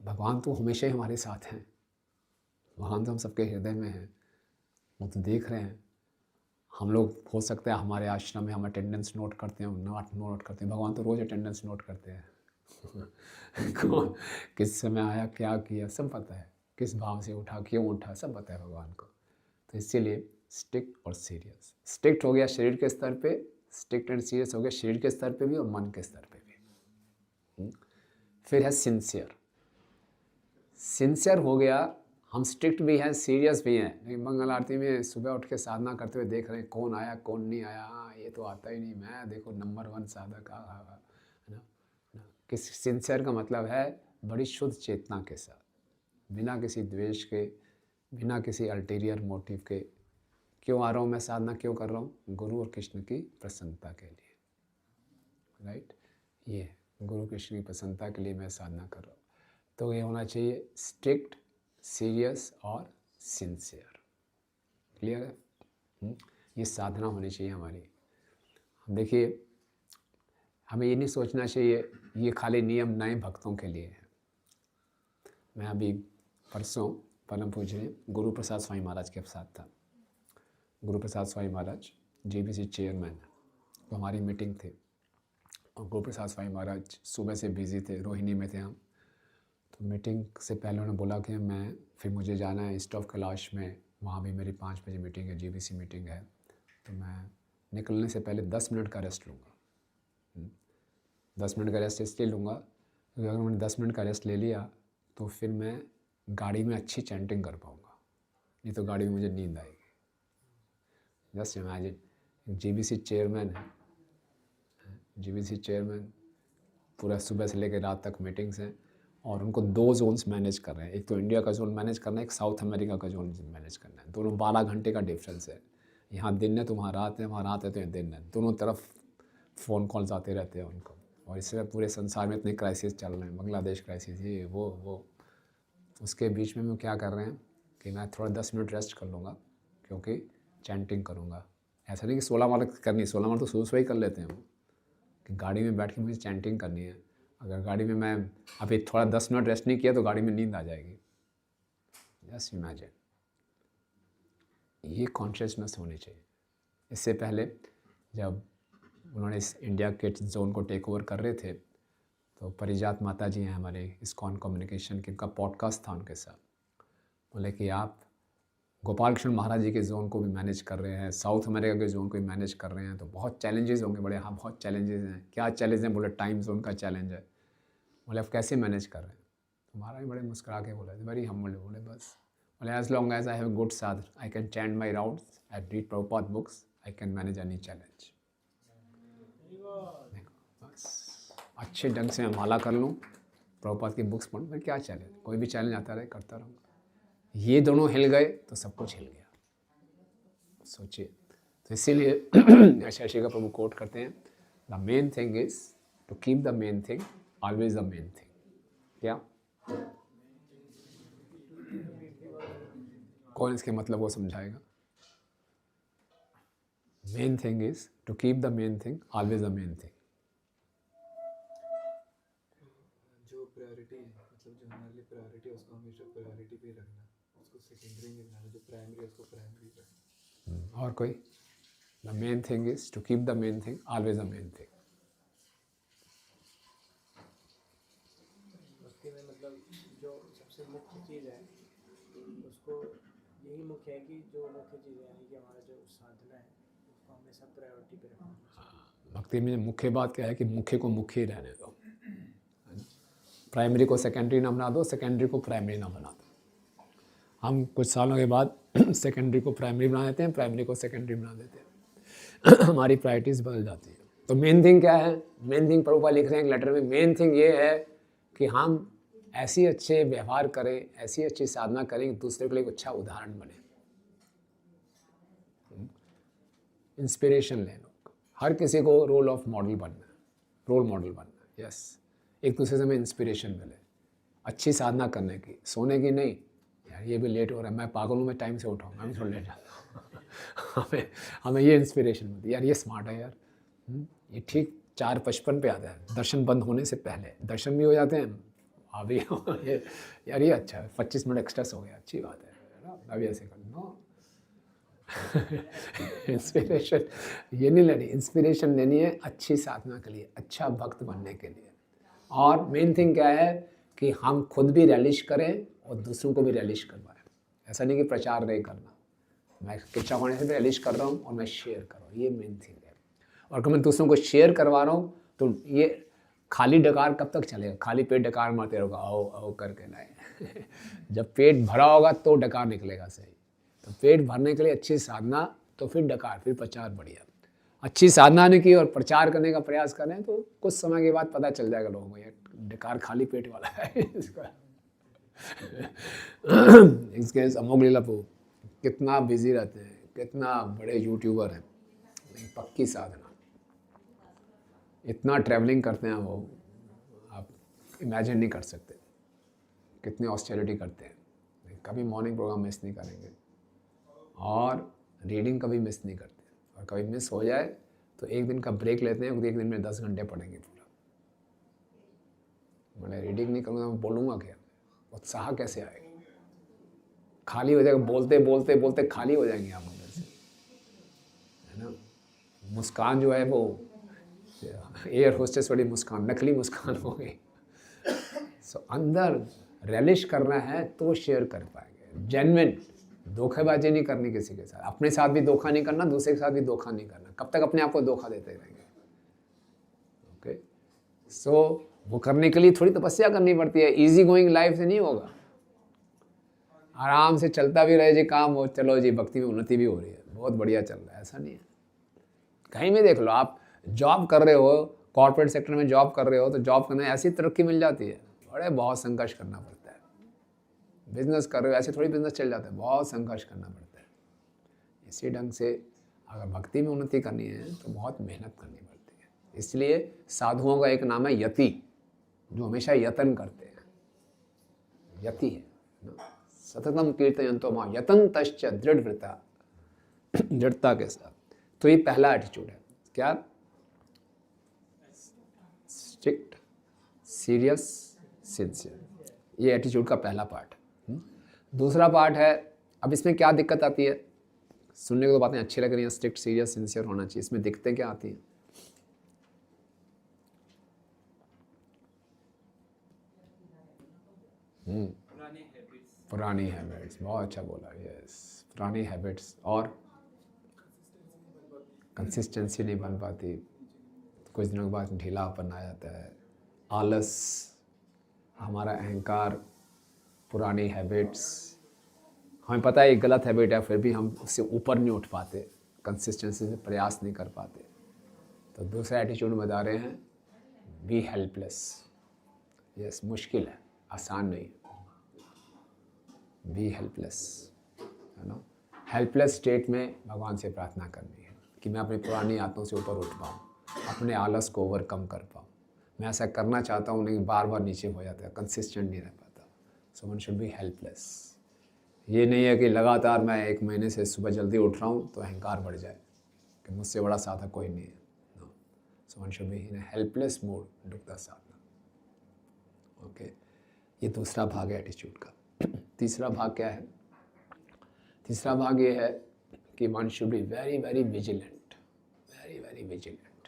भगवान तो हमेशा ही हमारे साथ हैं, भगवान तो हम सबके हृदय में हैं, वो तो देख रहे हैं। हम लोग हो सकता है हमारे आश्रम में हम अटेंडेंस नोट करते हैं, नोट करते हैं, भगवान तो रोज़ अटेंडेंस नोट करते हैं। कौन किस समय आया, क्या किया, सब पता है, किस भाव से उठा, क्यों उठा, सब पता है भगवान को। तो इसीलिए स्ट्रिक्ट और सीरियस। स्ट्रिक्ट हो गया शरीर के स्तर पे, स्ट्रिक्ट एंड सीरियस हो गया शरीर के स्तर पे भी और मन के स्तर पे भी। फिर है सिंसियर। सिंसियर हो गया, हम स्ट्रिक्ट भी हैं, सीरियस भी हैं, लेकिन मंगल आरती में सुबह उठ के साधना करते हुए देख रहे हैं कौन आया कौन नहीं आया, हाँ ये तो आता ही नहीं, मैं देखो नंबर 1 साधक है ना। कि सिंसियर का मतलब है बड़ी शुद्ध चेतना के साथ, बिना किसी द्वेष के, बिना किसी अल्टीरियर मोटिव के। क्यों आ रहा हूँ मैं साधना, क्यों कर रहा हूँ? गुरु और कृष्ण की प्रसन्नता के लिए, राइट। ये गुरु कृष्ण की प्रसन्नता के लिए मैं साधना कर रहा हूँ। तो ये होना चाहिए स्ट्रिक्ट, सीरियस और सिंसियर। क्लियर है? ये साधना होनी चाहिए हमारी। देखिए, हमें ये नहीं सोचना चाहिए ये खाली नियम नए भक्तों के लिए है। मैं अभी परसों परम पूज्य गुरु प्रसाद स्वामी महाराज के साथ था। गुरु प्रसाद स्वामी महाराज JBC चेयरमैन, तो हमारी मीटिंग थी और गुरु प्रसाद स्वामी महाराज सुबह से बिज़ी थे, रोहिणी में थे हम। तो मीटिंग से पहले उन्होंने बोला कि फिर मुझे जाना है ईस्ट ऑफ कैलाश में, वहाँ भी मेरी 5 बजे मीटिंग है, JBC मीटिंग है। तो मैं निकलने से पहले 10 मिनट का रेस्ट लूँगा। 10 मिनट का रेस्ट इसलिए लूँगा क्योंकि अगर मैंने 10 मिनट का रेस्ट ले लिया तो फिर मैं गाड़ी में अच्छी चैंटिंग कर पाऊँगा, नहीं तो गाड़ी में मुझे नींद आएगी। जस्ट इमेजिन, JBC चेयरमैन है, JBC चेयरमैन, पूरा सुबह से लेकर रात तक मीटिंग्स हैं और उनको 2 जोन्स मैनेज कर रहे हैं। एक तो इंडिया का जोन मैनेज करना है, एक साउथ अमेरिका का जोन मैनेज करना है। दोनों 12 घंटे का डिफरेंस है। यहाँ दिन है तो वहाँ रात है, वहाँ रात है तो यहाँ दिन है। दोनों तरफ फ़ोन कॉल्स आते रहते हैं उनको। और इससे पूरे संसार में इतने क्राइसिस चल रहे हैं, बांग्लादेश क्राइसिस, ये वो। उसके बीच में वो क्या कर रहे हैं कि मैं थोड़ा 10 मिनट रेस्ट कर लूँगा क्योंकि चैंटिंग करूँगा। ऐसा नहीं कि 16 माला करनी, 16 माला तो सुबह ही कर लेते हैं हम, कि गाड़ी में बैठ के मुझे चैंटिंग करनी है। अगर गाड़ी में मैं अभी थोड़ा 10 मिनट रेस्ट नहीं किया तो गाड़ी में नींद आ जाएगी। जस्ट इमेजिन, ये कॉन्शियसनेस होनी चाहिए। इससे पहले जब उन्होंने इस इंडिया के जोन को टेक ओवर कर रहे थे तो परिजात माता जी हैं हमारे इस्कॉन कम्युनिकेशन के, उनका पॉडकास्ट था उनके साथ। बोले कि आप गोपाल कृष्ण महाराज जी के जोन को भी मैनेज कर रहे हैं, साउथ अमेरिका के जोन को भी मैनेज कर रहे हैं, तो बहुत चैलेंजेस होंगे। बड़े, हाँ बहुत चैलेंजेस हैं। क्या चैलेंज हैं? बोले टाइम जोन का चैलेंज है। बोले आप कैसे मैनेज कर रहे हैं? तो महाराज बड़े मुस्कुरा के बोले, वेरी हम्बल, बोले बस, बोले as long as I have good sadhan, I can chant my rounds, I read Prabhupada books, I can manage any challenge. बस अच्छे ढंग से मैं माला कर लूँ, प्रभुपाद की बुक्स पढ़ूँ, फिर क्या चैलेंज, कोई भी चैलेंज आता रहे, करता रहूँगा। ये दोनों हिल गए तो सब कुछ हिल गया। सोचिए। तो इसीलिए शशि का प्रभु कोट करते हैं, the main thing is to keep the main thing always the main thing. क्या? कौन इसके मतलब को समझाएगा? Main thing is to keep the main thing always the main thing. जो प्रायोरिटी है, मतलब जो हमारे लिए प्रायोरिटी है उसको हमेशा प्रायोरिटी पे रखना, उसको सेकेंडरी नहीं बनाना, जो प्राइमरी है उसको प्राइमरी रखना। और कोई? The main thing is to keep the main thing always the main thing. भक्ति में मतलब जो सबसे मुख्य चीज़ है उसको, यही मुख्य है कि जो मुख्य चीज़ है यानी कि हमारा जो साधना है उसको हमेशा प्रायोरिटी पे रखना चाहिए। भक्ति में मुख्य बात क्या है कि मुख्य को मुख्य ही रहने दो, प्राइमरी को सेकेंडरी ना बना दो, सेकेंडरी को प्राइमरी ना बना दो। हम कुछ सालों के बाद सेकेंडरी को प्राइमरी बना देते हैं, प्राइमरी को सेकेंडरी बना देते हैं। हमारी प्रायोरिटीज़ बदल जाती है। तो मेन थिंग क्या है? मेन थिंग प्रभुपाद लिख रहे हैं एक लेटर में, मेन थिंग ये है कि हम ऐसी अच्छे व्यवहार करें, ऐसी अच्छी साधना करें कि दूसरे के लिए एक अच्छा उदाहरण बने, इंस्पिरेशन ले लो। हर किसी को रोल ऑफ मॉडल बनना है, रोल मॉडल बनना है। यस, एक दूसरे से हमें इंस्पिरेशन मिले अच्छी साधना करने की, सोने की नहीं। यार ये भी लेट हो रहा है, मैं पागल हूँ, मैं टाइम से उठाऊँगा, मैं भी थोड़ा लेट जाता हूँ। हमें ये इंस्पिरेशन मिलती है, यार ये स्मार्ट है यार, ये ठीक 4:55 पे आता है, दर्शन बंद होने से पहले दर्शन भी हो जाते हैं, अभी यार ये अच्छा है, 25 मिनट एक्स्ट्रा हो गया, अच्छी बात है ना, अभी ऐसे कर नो। इंस्पिरेशन ये नहीं लेनी, इंस्पिरेशन लेनी है अच्छी साधना के लिए, अच्छा भक्त बनने के लिए। और मेन थिंग क्या है कि हम खुद भी रैलिश करें और दूसरों को भी रैलिश करवाएं। ऐसा नहीं कि प्रचार नहीं करना, मैं किच्चा होने से भी रैलिश कर रहा हूँ और मैं शेयर कर रहा हूँ, ये मेन थिंग है। और अगर मैं दूसरों को शेयर करवा रहा हूँ तो ये खाली डकार कब तक चलेगा, खाली पेट डकार मारते रहोगा आओ आओ करके नहीं। जब पेट भरा होगा तो डकार निकलेगा सही। तो पेट भरने के लिए अच्छी साधना, तो फिर डकार, फिर प्रचार बढ़िया। अच्छी साधना नहीं की और प्रचार करने का प्रयास करें तो कुछ समय के बाद पता चल जाएगा लोगों को ये डकार खाली पेट वाला है इसका। इसके अमोघ लीला प्रभु कितना बिजी रहते हैं, कितना बड़े यूट्यूबर हैं, पक्की साधना, इतना ट्रैवलिंग करते हैं वो, आप इमेजिन नहीं कर सकते कितनी ऑस्टेरिटी करते हैं। कभी मॉर्निंग प्रोग्राम मिस नहीं करेंगे और रीडिंग कभी मिस नहीं करते, और कभी मिस हो जाए तो एक दिन का ब्रेक लेते हैं, एक दिन में 10 घंटे पढ़ेंगे पूरा। मैं रीडिंग नहीं करूँगा मैं बोलूँगा क्या, उत्साह कैसे आएगा, खाली हो जाएगा, बोलते बोलते बोलते खाली हो जाएंगे आप अंदर से, है ना। मुस्कान जो है वो एयर होस्टेस वाली मुस्कान, नकली मुस्कान हो गई। सो अंदर रेलिश करना है तो शेयर कर पाएंगे, जेन्युइन, धोखेबाजी नहीं करनी किसी के साथ, अपने साथ भी धोखा नहीं करना, दूसरे के साथ भी धोखा नहीं करना, कब तक अपने आप को धोखा देते रहेंगे। ओके, सो वो करने के लिए थोड़ी तपस्या करनी पड़ती है, इजी गोइंग लाइफ से नहीं होगा। आराम से चलता भी रहे जी काम हो, चलो जी भक्ति में उन्नति भी हो रही है, बहुत बढ़िया चल रहा है, ऐसा नहीं है। कहीं भी देख लो, आप जॉब कर रहे हो, कॉर्पोरेट सेक्टर में जॉब कर रहे हो, तो जॉब करने ऐसी तरक्की मिल जाती है, बड़े बहुत संघर्ष करना पड़ता है। बिजनेस कर रहे हो, ऐसे थोड़ी बिजनेस चल जाता है, बहुत संघर्ष करना पड़ता है। इसी ढंग से अगर भक्ति में उन्नति करनी है तो बहुत मेहनत करनी पड़ती है। इसलिए साधुओं का एक नाम है यति, जो हमेशा यतन करते हैं, यति है ना। सततम कीर्तयन्तो मां यतन तश्च दृढ़ व्रता, दृढ़ता के साथ। तो ये पहला एटीट्यूड है, क्या, स्ट्रिक्ट, सीरियस, सिंसियर। ये एटीट्यूड का पहला पार्ट। दूसरा पार्ट है, अब इसमें क्या दिक्कत आती है, सुनने को तो बातें अच्छी लग रही हैं, स्ट्रिक्ट, सीरियस, सिंसियर होना चाहिए, इसमें दिक्कतें क्या आती हैं। पुरानी हैबिट्स, बहुत अच्छा बोला, यस, पुरानी हैबिट्स, और कंसिस्टेंसी नहीं बन पाती, कुछ दिनों के बाद ढीलापन आ जाता है, आलस, हमारा अहंकार, पुरानी हैबिट्स, हमें पता है ये गलत हैबिट है, फिर भी हम उससे ऊपर नहीं उठ पाते, कंसिस्टेंसी से प्रयास नहीं कर पाते। तो दूसरा एटीट्यूड बता रहे हैं, बी हेल्पलेस। यस, मुश्किल है, आसान नहीं, बी हेल्पलेस, है ना। हेल्पलेस स्टेट में भगवान से प्रार्थना करनी है कि मैं अपनी पुरानी आदतों से ऊपर उठ पाऊँ, अपने आलस को ओवरकम कर पाऊँ। मैं ऐसा करना चाहता हूँ लेकिन बार बार नीचे हो जाता है, कंसिस्टेंट नहीं रह पाता। सो वन शुड बी हेल्पलेस। ये नहीं है कि लगातार मैं 1 महीने से सुबह जल्दी उठ रहा हूँ तो अहंकार बढ़ जाए कि मुझसे बड़ा साधक कोई नहीं है। No, so one should be in helpless mode, do the साधना। ओके, ये दूसरा भाग है एटीट्यूड का। तीसरा भाग क्या है, तीसरा भाग ये है कि one should be very very vigilant, very very vigilant.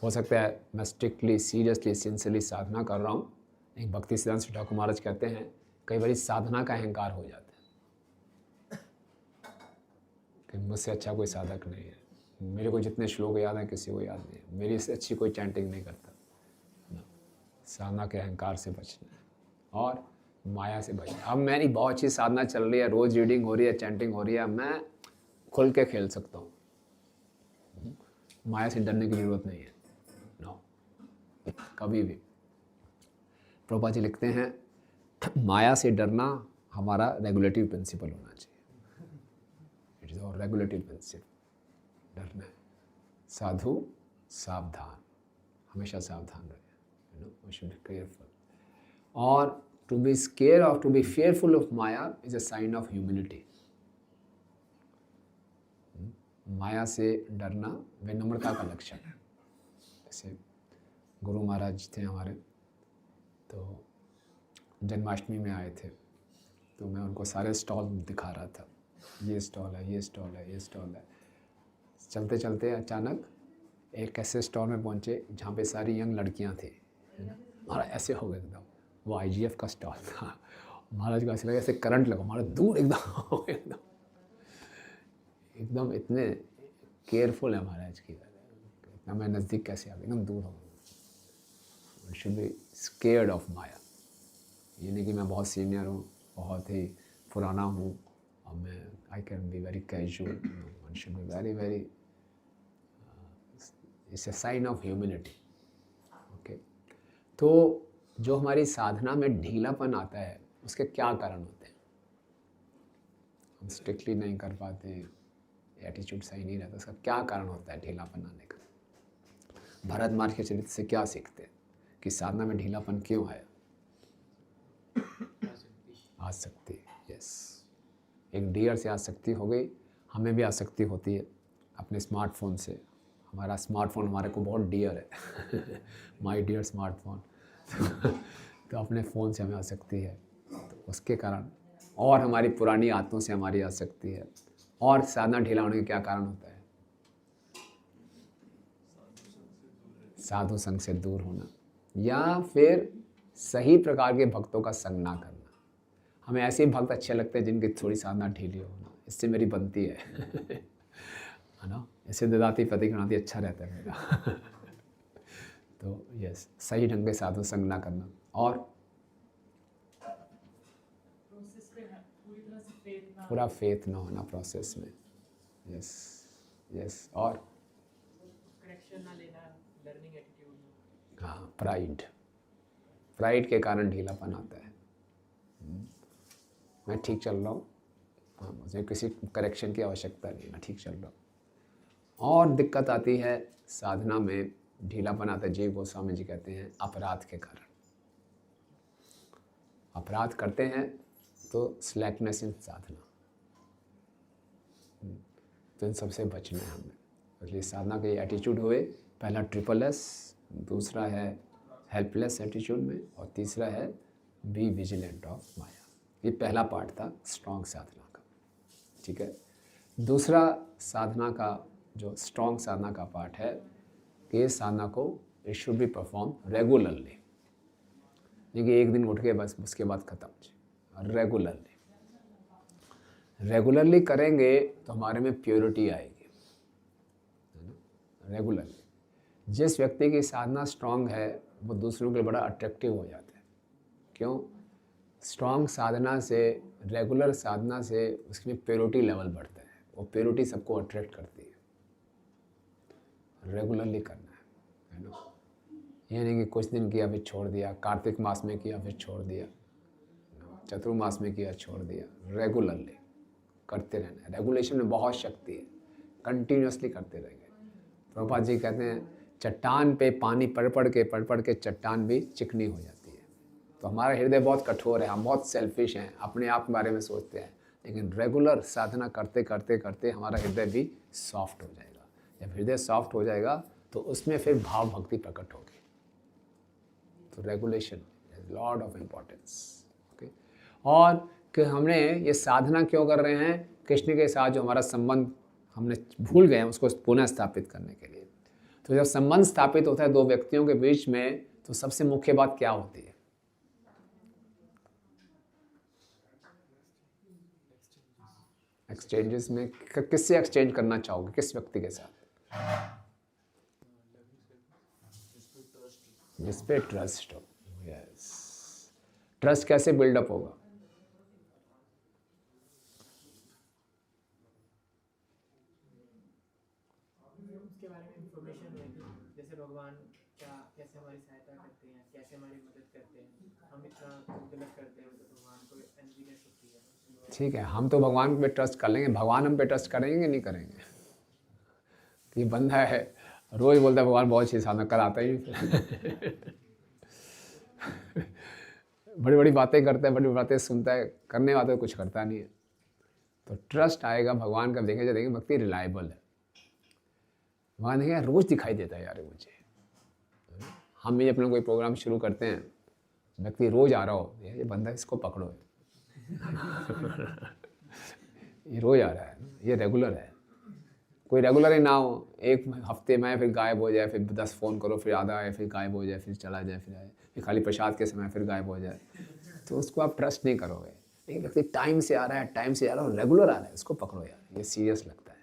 हो सकता है मैं स्ट्रिक्टली, सीरियसली, सिंसियरली साधना कर रहा हूँ, एक भक्ति सिद्धांत श्री ठाकुर महाराज कहते हैं कई बार साधना का अहंकार हो जाता है कि मुझसे अच्छा कोई साधक नहीं है, मेरे को जितने श्लोक याद हैं किसी को याद नहीं है, मेरी से अच्छी कोई चैंटिंग नहीं करता। साधना के अहंकार से बचना है और माया से बचना। अब मेरी बहुत अच्छी साधना चल रही है, रोज़ रीडिंग हो रही है, चैंटिंग हो रही है, मैं खुल के खेल सकता हूँ, माया से डरने की ज़रूरत नहीं है, नो, कभी भी। प्रभुपाद जी लिखते हैं माया से डरना हमारा रेगुलेटिव प्रिंसिपल होना चाहिए, it is our regulative principle. डरना है, साधु सावधान, हमेशा सावधान रहे, वी शुड बी केयरफुल। और to be scare of, to be fearful of maya is a sign of humility. माया से डरना विनम्रता का लक्षण है। जैसे गुरु महाराज थे हमारे, तो जन्माष्टमी में आए थे, तो मैं उनको सारे स्टॉल दिखा रहा था, ये स्टॉल है, ये स्टॉल है, ये स्टॉल है। चलते चलते अचानक एक ऐसे स्टॉल में पहुँचे जहाँ पे सारी यंग लड़कियाँ थी, है ना। हमारा ऐसे हो गया एकदम, वो आईजीएफ का स्टॉल था। महाराज को ऐसे लगा ऐसे करंट लगा, हमारा दूर एकदम एकदम एकदम इतने केयरफुल है महाराज की, इतना मैं नज़दीक कैसे आ गया, एकदम दूर हो गया। शुड बी स्केयर्ड ऑफ माया। ये नहीं कि मैं बहुत सीनियर हूँ, बहुत ही पुराना हूँ और मैं I can be very casual. One should be very very, it's a sign of humility. Okay, तो जो हमारी साधना में ढीलापन आता है उसके क्या कारण होते हैं? हम स्ट्रिक्टली नहीं कर पाते, एटीट्यूड सही नहीं रहता, उसका क्या कारण होता है ढीलापन आने का? भरत मार्ग के चरित्र से क्या सीखते हैं कि साधना में ढीलापन क्यों आया? आसक्ति, यस। एक डियर से आसक्ति हो गई, हमें भी आसक्ति होती है अपने स्मार्टफोन से। हमारा स्मार्टफोन हमारे को बहुत डियर है माय डियर स्मार्टफोन तो अपने फ़ोन से हमें आसक्ति है, तो उसके कारण, और हमारी पुरानी आदतों से हमारी आसक्ति है। और साधना ढीला होने का क्या कारण होता है? साधु संग से दूर होना, या फिर सही प्रकार के भक्तों का संग ना करना। हमें ऐसे ही भक्त अच्छे लगते हैं जिनकी थोड़ी साधना ढीली होना, इससे मेरी बनती है है ना, ऐसे ददाती पति गणाती अच्छा रहता है मेरा तो यस, सही ढंग के साधु संग ना करना, और पूरा फेथ ना होना प्रोसेस में। यस यस, और करेक्शन ना लेना, लर्निंग एटीट्यूड। हाँ, प्राइड के कारण ढीलापन आता है। मैं ठीक चल रहा हूँ, हाँ, मुझे किसी करेक्शन की आवश्यकता नहीं, मैं ठीक चल रहा हूँ। और दिक्कत आती है साधना में, ढीलापन आता है, जीव गोस्वामी जी कहते हैं अपराध के कारण। अपराध करते हैं तो स्लैकनेस इन साधना, तो इन सबसे बचना है हमें। इसलिए साधना के एटीट्यूड हुए, पहला ट्रिपल एस, दूसरा है हेल्पलेस एटीट्यूड में, और तीसरा है बी विजिलेंट ऑफ माया। ये पहला पार्ट था स्ट्रॉन्ग साधना का, ठीक है। दूसरा साधना का जो स्ट्रॉन्ग साधना का पार्ट है कि इस साधना को it should be perform regularly, नहीं कि एक दिन उठ के बस उसके बाद ख़त्म। रेगुलरली करेंगे तो हमारे में प्योरिटी आएगी, है ना। रेगुलरली जिस व्यक्ति की साधना स्ट्रॉन्ग है वो दूसरों के लिए बड़ा अट्रैक्टिव हो जाता है। क्यों? स्ट्रॉन्ग साधना से, रेगुलर साधना से उसमें प्योरिटी लेवल बढ़ता है, वो प्योरिटी सबको अट्रैक्ट करती है। रेगुलरली करना है ना। ये नहीं कि कुछ दिन किया फिर छोड़ दिया, कार्तिक मास में किया फिर छोड़ दिया, चतुर्मास में किया छोड़ दिया। रेगुलरली करते रहना है। रेगुलेशन में बहुत शक्ति है, कंटिन्यूसली करते रहेंगे। प्रभुपाद जी कहते हैं चट्टान पे पानी पड़ पड़ के चट्टान भी चिकनी हो जाती है। तो हमारा हृदय बहुत कठोर है, हम बहुत सेल्फिश हैं, अपने आप के बारे में सोचते हैं, लेकिन रेगुलर साधना करते करते करते हमारा हृदय भी सॉफ्ट हो जाएगा। जब हृदय सॉफ्ट हो जाएगा तो उसमें फिर भाव भक्ति प्रकट होगी। तो regulation is lot of importance. Okay, और कि हमने ये साधना क्यों कर रहे हैं? कृष्ण के साथ जो हमारा संबंध हमने भूल गए हैं उसको पुनः स्थापित करने के लिए। तो जब संबंध स्थापित होता है दो व्यक्तियों के बीच में, तो सबसे मुख्य बात क्या होती है? एक्सचेंजेस में किससे एक्सचेंज करना चाहोगे? किस व्यक्ति के साथ? जिस पे ट्रस्ट हो। यस, ट्रस्ट कैसे बिल्डअप होगा? उसके बारे में इंफॉर्मेशन होगी, जैसे भगवान क्या कैसे हमारी सहायता करते हैं, कैसे हमारी मदद करते हैं, हम इतना गलत करते हैं तो भगवान को एनवीनेस होती है। ठीक है, हम तो भगवान पे ट्रस्ट कर लेंगे, भगवान हम पे ट्रस्ट करेंगे नहीं करेंगे? ये बंदा है रोज बोलता है भगवान बहुत अच्छी साधना, कल आता ही नहीं बड़ी बड़ी बातें करता है, बड़ी बातें सुनता है, करने वाला तो कुछ करता नहीं है। तो ट्रस्ट आएगा भगवान का, देखेंगे भक्ति रिलायबल है। भगवान देखेंगे रोज दिखाई देता है यार मुझे। हम भी अपना कोई प्रोग्राम शुरू करते हैं, व्यक्ति रोज आ रहा हो, ये बंदा इसको पकड़ो, ये रोज आ रहा है, ये रेगुलर है। कोई रेगुलर ही ना हो, एक हफ्ते में फिर गायब हो जाए, फिर 10 फ़ोन करो, फिर आधा आए, फिर गायब हो जाए, फिर चला जाए, फिर आए, फिर खाली प्रसाद के समय फिर गायब हो जाए, तो उसको आप ट्रस्ट नहीं करोगे। लेकिन व्यक्ति टाइम से आ रहा है, टाइम से आ रहा है, रेगुलर आ रहा है, इसको पकड़ो यार, ये सीरियस लगता है,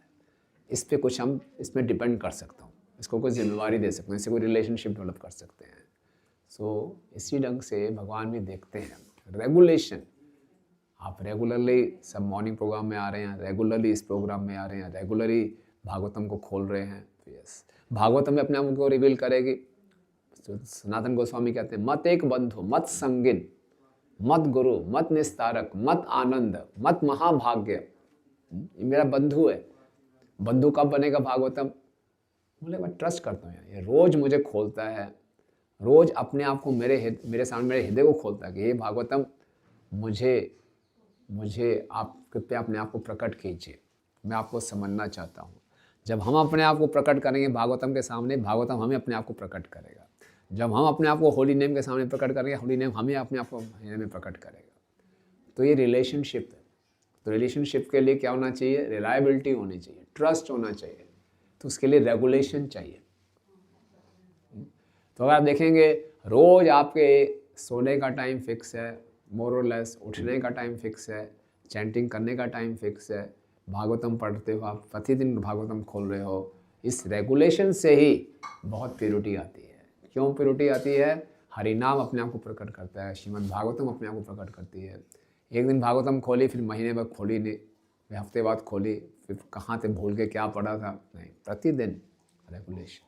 इस पर कुछ हम इसमें डिपेंड कर सकता हूँ, इसको कोई जिम्मेवारी दे सकते हैं, इससे कोई रिलेशनशिप डेवलप कर सकते हैं। सो इसी ढंग से भगवान भी देखते हैं रेगुलेशन। आप रेगुलरली सब मॉर्निंग प्रोग्राम में आ रहे हैं, रेगुलरली इस प्रोग्राम में आ रहे हैं, रेगुलरली भागवतम को खोल रहे हैं, तो यस भागवतम में अपने आप को रिवील करेगी। तो सनातन गोस्वामी कहते हैं मत एक बंधु, मत संगिन, मत गुरु, मत निस्तारक, मत आनंद, मत महाभाग्य। ये मेरा बंधु है। बंधु कब बनेगा भागवतम? बोले मैं ट्रस्ट करता हूँ, ये रोज मुझे खोलता है, रोज अपने आप को मेरे सामने मेरे हृदय को खोलता है कि ये भागवतम मुझे आप कृपया अपने आप को प्रकट कीजिए, मैं आपको समझना चाहता हूँ। जब हम अपने आप को प्रकट करेंगे भागवतम के सामने, भागवतम हमें अपने आप को प्रकट करेगा। जब हम अपने आप को होली नेम के सामने प्रकट करेंगे, होली नेम हमें अपने आप को हृदय में प्रकट करेगा। तो ये रिलेशनशिप है। तो रिलेशनशिप के लिए क्या होना चाहिए? रिलायबिलिटी होनी चाहिए, ट्रस्ट होना चाहिए। तो उसके लिए रेगुलेशन चाहिए। तो अगर आप देखेंगे रोज आपके सोने का टाइम फिक्स है, मोर और लेस उठने का टाइम फिक्स है, चैंटिंग करने का टाइम फिक्स है, भागवतम पढ़ते हो, आप प्रतिदिन भागवतम खोल रहे हो, इस रेगुलेशन से ही बहुत प्योरिटी आती है। क्यों प्योरिटी आती है? हरिनाम अपने आप को प्रकट करता है, श्रीमद् भागवतम अपने आप को प्रकट करती है। एक दिन भागवतम खोली, फिर महीने बाद खोली नहीं, फिर हफ्ते बाद खोली, फिर कहाँ से भूल के क्या पढ़ा था, नहीं, प्रतिदिन रेगुलेशन।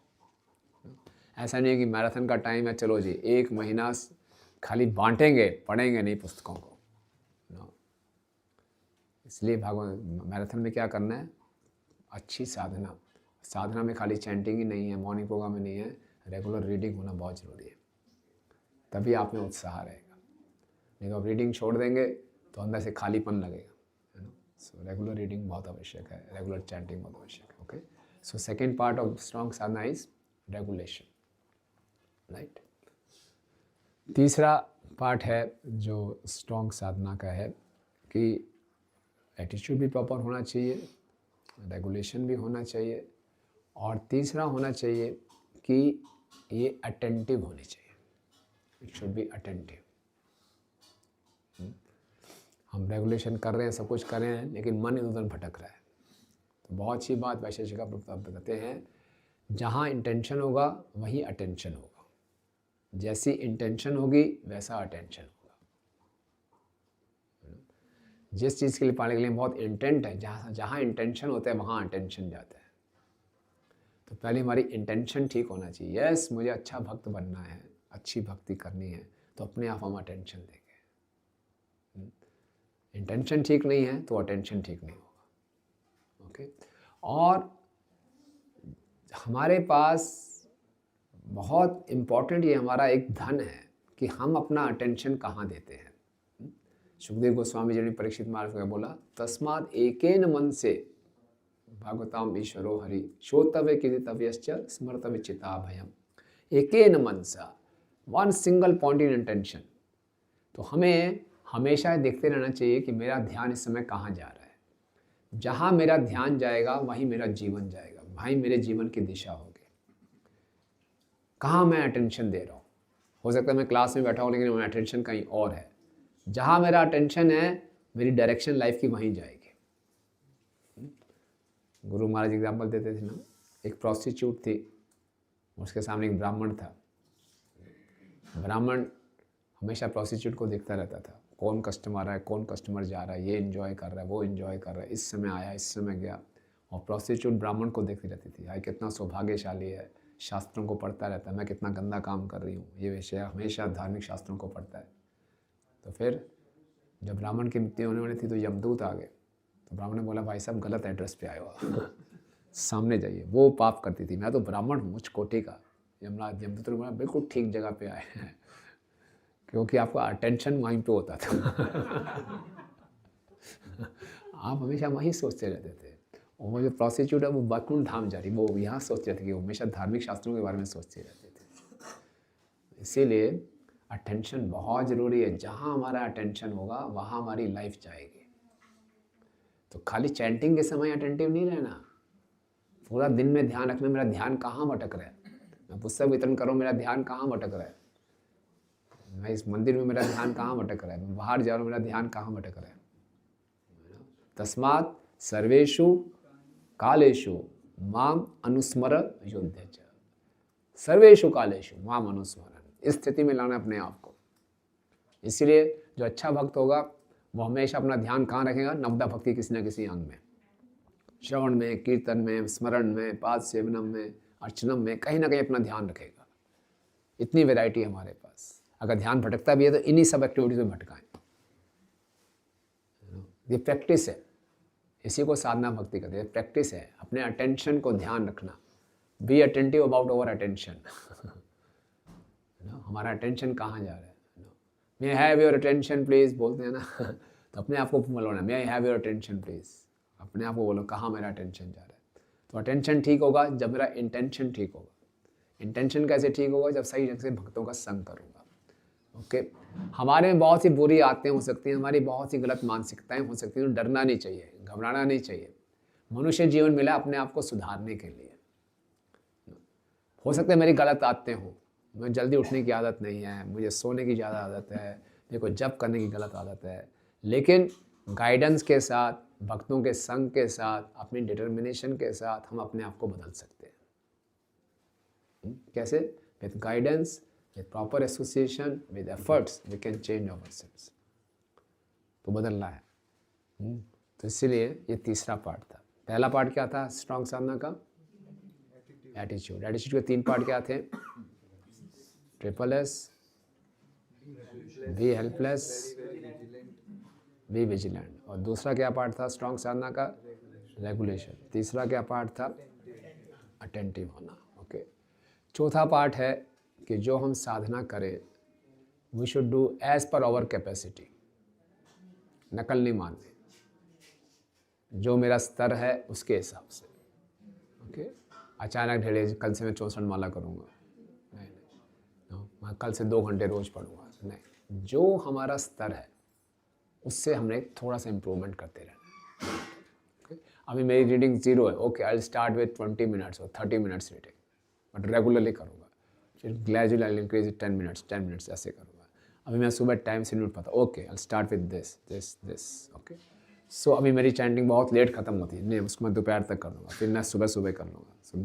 ऐसा नहीं है कि मैराथन का टाइम है, चलो जी 1 महीना खाली बांटेंगे, पढ़ेंगे नहीं पुस्तकों को। इसलिए भागवत मैराथन में क्या करना है? अच्छी साधना। साधना में खाली चैंटिंग ही नहीं है, मॉर्निंग प्रोग्राम में नहीं है, रेगुलर रीडिंग होना बहुत ज़रूरी है, तभी आप में उत्साह रहेगा। नहीं तो आप रीडिंग छोड़ देंगे तो अंदर से खालीपन लगेगा, है ना। सो रेगुलर रीडिंग बहुत आवश्यक है, रेगुलर चैंटिंग बहुत आवश्यक है। Okay, so second part of strong Sadhana is regulation, right. तीसरा पार्ट है जो स्ट्रॉन्ग साधना का है कि एटीट्यूड भी प्रॉपर होना चाहिए, रेगुलेशन भी होना चाहिए, और तीसरा होना चाहिए कि ये अटेंटिव होनी चाहिए। It should be attentive. हम रेगुलेशन कर रहे हैं, सब कुछ कर रहे हैं, लेकिन मन इधर भटक रहा है। तो बहुत अच्छी बात वैशेषिक का बताते हैं, जहाँ इंटेंशन होगा वहीं अटेंशन होगा। जैसी इंटेंशन होगी वैसा अटेंशन होगा। जिस चीज़ के लिए पाने के लिए बहुत इंटेंट है, जहाँ इंटेंशन होता है वहाँ अटेंशन जाता है। तो पहले हमारी इंटेंशन ठीक होना चाहिए। यस, मुझे अच्छा भक्त बनना है, अच्छी भक्ति करनी है, तो अपने आप हम अटेंशन देंगे। इंटेंशन ठीक नहीं है तो अटेंशन ठीक नहीं होगा। ओके, और हमारे पास बहुत इम्पॉर्टेंट ये हमारा एक धन है कि हम अपना अटेंशन कहाँ देते हैं। सुखदेव गोस्वामी जी ने परीक्षित महाराज को बोला, तस्मात् एकेन मन से भागवताम ईश्वरो हरि श्रोतव्य कीर्तव्यश्च स्मर्तव्य चिता भयम। एकेन मनसा, one single point in attention. तो हमें हमेशा देखते रहना चाहिए कि मेरा ध्यान इस समय कहाँ जा रहा है। जहाँ मेरा ध्यान जाएगा वहीं मेरा जीवन जाएगा, वहीं मेरे जीवन की दिशा होगी। कहाँ मैं अटेंशन दे रहा हूँ। हो सकता है मैं क्लास में बैठा हूँ लेकिन मेरा अटेंशन कहीं और है। जहाँ मेरा अटेंशन है मेरी डायरेक्शन लाइफ की वहीं जाएगी। गुरु महाराज एग्जाम्पल देते थे ना, एक प्रोस्टिट्यूट थी, उसके सामने एक ब्राह्मण था। ब्राह्मण हमेशा प्रोस्टिट्यूट को देखता रहता था, कौन कस्टमर आ रहा है, कौन कस्टमर जा रहा है, ये एंजॉय कर रहा है, वो एंजॉय कर रहा है, इस समय आया, इस समय गया। और प्रोस्टिट्यूट ब्राह्मण को देखती रहती थी, भाई कितना सौभाग्यशाली है, शास्त्रों को पढ़ता रहता है, मैं कितना गंदा काम कर रही हूँ। ये विषय हमेशा धार्मिक शास्त्रों को पढ़ता है। तो फिर जब ब्राह्मण की मृत्यु होने वाली थी तो यमदूत आ गए। तो ब्राह्मण ने बोला, भाई साहब गलत एड्रेस पे आए हो, सामने जाइए। वो पाप करती थी, मैं तो ब्राह्मण हूँ, उच्च कोटि का। यमदूत ने बोला, बिल्कुल ठीक जगह पे आए हैं, क्योंकि आपका अटेंशन वहीं पे होता था। आप हमेशा वहीं सोचते रहते थे। और वो जो प्रोस्टिट्यूट है वो वैकुंठ धाम जा रही, वो यहाँ सोचते थे कि वो हमेशा धार्मिक शास्त्रों के बारे में सोचते रहते थे। इसीलिए अटेंशन बहुत ज़रूरी है। जहाँ हमारा अटेंशन होगा वहाँ हमारी लाइफ जाएगी। तो खाली चैंटिंग के समय अटेंटिव नहीं रहना, पूरा दिन में ध्यान रखना मेरा ध्यान कहाँ भटक रहा है। मैं पुस्तक वितरण करूँ, मेरा ध्यान कहाँ भटक रहा है। मैं इस मंदिर में, मेरा ध्यान कहाँ भटक रहा है। मैं बाहर जा रहा हूँ, मेरा ध्यान कहाँ भटक रहा है। तस्मात् सर्वेषु कालेषु माम अनुस्मर युध्य च। सर्वेषु कालेषु माम अनुस्मरण, इस स्थिति में लाना अपने आप को। इसलिए जो अच्छा भक्त होगा वो हमेशा अपना ध्यान कहाँ रखेगा, नवदा भक्ति किसी न किसी अंग में, श्रवण में, कीर्तन में, स्मरण में, पाद सेवनम में, अर्चनम में, कहीं ना कहीं अपना ध्यान रखेगा। इतनी वैरायटी है हमारे पास। अगर ध्यान भटकता भी है तो इन्हीं सब एक्टिविटीज में भटकाएं। ये प्रैक्टिस है, इसी को साधना भक्ति कहते हैं। प्रैक्टिस है अपने अटेंशन को ध्यान रखना। Be attentive about our attention. हमारा अटेंशन कहाँ जा रहा है। May I have your attention please बोलते हैं ना, तो अपने आप को बोलना, may I have your attention please. अपने आप को बोलो कहाँ मेरा अटेंशन जा रहा है। तो अटेंशन ठीक होगा जब मेरा इंटेंशन ठीक होगा। इंटेंशन कैसे ठीक होगा, जब सही ढंग से भक्तों का संग करूँगा। ओके, हमारे में बहुत सी बुरी आदतें हो सकती हैं, हमारी बहुत सी गलत मानसिकताएं हो सकती हैं। डरना नहीं चाहिए, घबराना नहीं चाहिए। मनुष्य जीवन मिला अपने आप को सुधारने के लिए। हो सकता है मेरी गलत आदतें हों, मुझे जल्दी उठने की आदत नहीं है, मुझे सोने की ज़्यादा आदत है, मेरे को जप करने की गलत आदत है। लेकिन गाइडेंस के साथ, भक्तों के संग के साथ, अपनी डिटर्मिनेशन के साथ हम अपने आप को बदल सकते हैं। कैसे? With guidance, with proper association, with efforts, we can change ourselves. तो बदलना है। तो इसीलिए ये तीसरा पार्ट था। पहला पार्ट क्या था स्ट्रॉन्ग साधना का? एटीट्यूड। एटीट्यूड के 3 पार्ट क्या थे? Triple S, be helpless, be vigilant. और दूसरा क्या पार्ट था स्ट्रॉन्ग साधना का? रेगुलेशन। तीसरा क्या पार्ट था? अटेंटिव होना। ओके। चौथा पार्ट है कि जो हम साधना करें we should do as per our capacity. नकल नहीं मानते, जो मेरा स्तर है उसके हिसाब से। ओके। अचानक ढेरे कल से मैं 64 माला करूँगा, नहीं, मैं कल से 2 घंटे रोज़ पढ़ूँगा, नहीं। जो हमारा स्तर है उससे हमने थोड़ा सा इम्प्रूवमेंट करते रहना। ओके। अभी मेरी रीडिंग 0 है, okay, I will start with 20 minutes और 30 मिनट्स रीडिंग, बट रेगुलरली करूँगा। फिर ग्रेजुअली आई इंक्रीज 10 मिनट्स ऐसे करूँगा। अभी मैं सुबह टाइम से नहीं उठ पाता, okay I start with this. Okay. So अभी मेरी चैंटिंग बहुत लेट खत्म होती है, नहीं उसको मैं दोपहर तक कर लूँगा, फिर मैं सुबह कर लूँगा। सो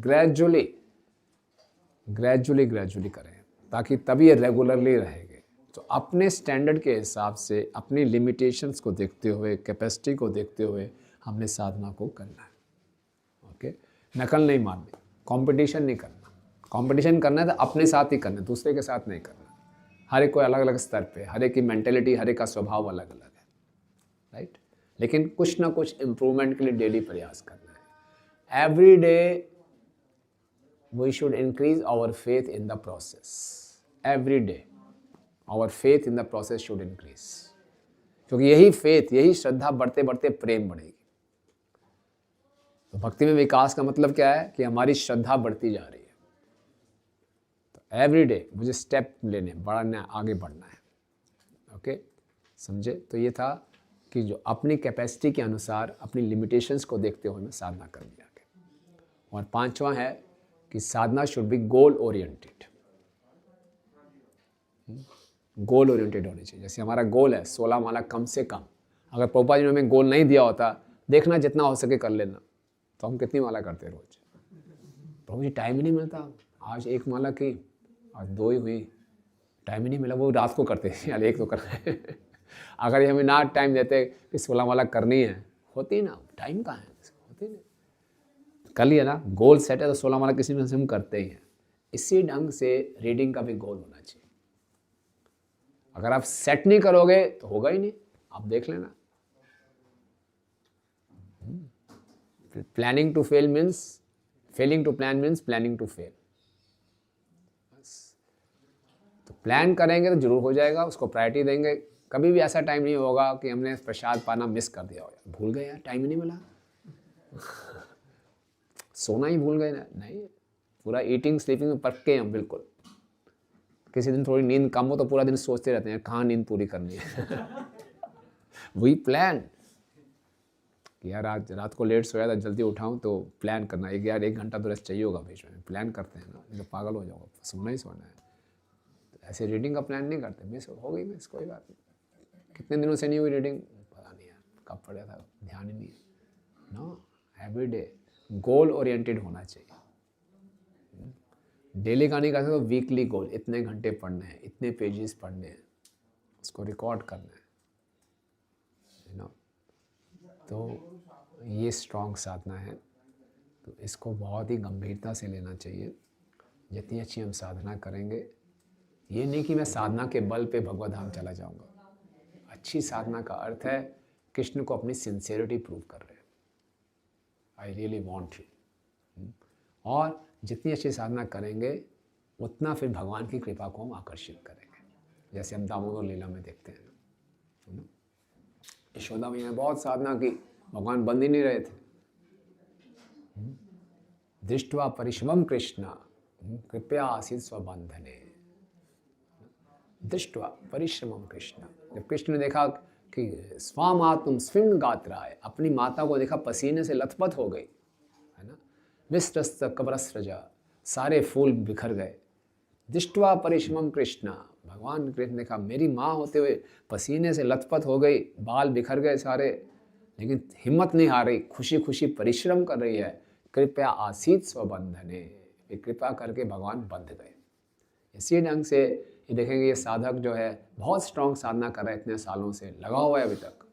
ग्रेजुअली करें, ताकि तभी ये रेगुलरली रहेंगे। तो अपने स्टैंडर्ड के हिसाब से, अपनी लिमिटेशंस को देखते हुए, कैपेसिटी को देखते हुए हमने साधना को करना है। ओके। नकल नहीं मारनी, कॉम्पिटिशन नहीं करना। कंपटीशन करना है तो अपने साथ ही करना है, दूसरे के साथ नहीं करना। हर एक कोई अलग अलग स्तर पे, हर एक की मेंटेलिटी, हर एक का स्वभाव अलग अलग है, राइट। लेकिन कुछ ना कुछ इम्प्रूवमेंट के लिए डेली प्रयास करना है। Every day we should increase our faith in the process. Every day our faith in the process should increase, क्योंकि यही फेथ, यही श्रद्धा बढ़ते बढ़ते प्रेम बढ़ेगी। तो भक्ति में विकास का मतलब क्या है कि हमारी श्रद्धा बढ़ती जा रही है। एवरी डे मुझे स्टेप लेने, बढ़ना, आगे बढ़ना है। ओके, समझे? तो ये था कि जो अपनी कैपेसिटी के अनुसार, अपनी लिमिटेशंस को देखते हुए मैं साधना कर लिया। और 5वां है कि sadhana should be goal oriented. Goal oriented होनी चाहिए। जैसे हमारा गोल है 16 माला कम से कम। अगर प्रभुपाद जी ने हमें गोल नहीं दिया होता, देखना जितना हो सके कर लेना, तो हम कितनी माला करते रोज? प्रभु जी टाइम ही नहीं मिलता, आज 1 माला की, आज 2 ही हुई, टाइम ही नहीं मिला। वो रात को करते हैं, यार 1 तो कर रहे हैं। अगर ये हमें ना टाइम देते कि 16 माला करनी है, होती ना, टाइम कहाँ है, होती नहीं। कर लिया ना, गोल सेट है तो 16 माला किसी में से हम करते ही हैं। इसी ढंग से रीडिंग का भी गोल होना चाहिए। अगर आप सेट नहीं करोगे तो होगा ही नहीं, आप देख लेना। Planning to fail means, failing to plan means planning to fail. तो प्लान करेंगे तो जरूर हो जाएगा, उसको प्रायोरिटी देंगे। कभी भी ऐसा टाइम नहीं होगा कि हमने प्रसाद पाना मिस कर दिया हो, भूल गए यार, टाइम ही नहीं मिला, सोना ही भूल गए ना, नहीं, पूरा ईटिंग स्लीपिंग में पक्के हम बिल्कुल। किसी दिन थोड़ी नींद कम हो तो पूरा दिन सोचते रहते हैं कहाँ नींद पूरी करनी है वही प्लान कि यार आज रात को लेट सोया था, जल्दी उठाऊं, तो प्लान करना है यार 1 घंटा तो रेस्ट चाहिए होगा बीच में, प्लान करते हैं ना, नहीं तो पागल हो जाओगे, सोना ही सोना है। तो ऐसे रीडिंग का प्लान नहीं करते, मिस हो गई मिस, कोई बात नहीं। कितने दिनों से नहीं हुई रीडिंग, पता नहीं यार कब पढ़ा था, ध्यान ही नहीं है। No, every day goal oriented होना चाहिए। डेली का नहीं कर सकते तो वीकली गोल, इतने घंटे पढ़ने हैं, इतने पेजेस पढ़ने हैं, उसको रिकॉर्ड करना है, यू नो। तो ये स्ट्रॉन्ग साधना है, तो इसको बहुत ही गंभीरता से लेना चाहिए। जितनी अच्छी हम साधना करेंगे, ये नहीं कि मैं साधना के बल पे भगवत धाम चला जाऊंगा। अच्छी साधना का अर्थ है कृष्ण को अपनी सिंसियरिटी प्रूव कर रहे हैं, आई रियली वॉन्ट यू। और जितनी अच्छी साधना करेंगे उतना फिर भगवान की कृपा को हम आकर्षित करेंगे, जैसे हम दामोदर लीला में देखते हैं, है ना। यशोदा मैया ने बहुत साधना की, भगवान बंद ही नहीं रहे थे। दृष्ट्वा परिश्रमं कृष्ण कृपया आसीत् स्वबंधने। दृष्ट्वा परिश्रमं कृष्ण, जब कृष्ण ने देखा कि स्वामात्म स्विंग गात्राय, अपनी माता को देखा पसीने से लथपथ हो गई, है ना। विस्तस्त कबरस्रजा, सारे फूल बिखर गए। दृष्ट्वा परिश्रमं कृष्ण, भगवान कृष्ण ने देखा मेरी माँ होते हुए पसीने से लथपथ हो गई, बाल बिखर गए सारे, लेकिन हिम्मत नहीं हार रही, खुशी खुशी परिश्रम कर रही है। कृपया आसीत् स्वबंधने, कृपा करके भगवान बंध गए। इसी ढंग से ये देखेंगे, ये साधक जो है बहुत स्ट्रॉन्ग साधना कर रहा है, इतने सालों से लगा हुआ है अभी तक,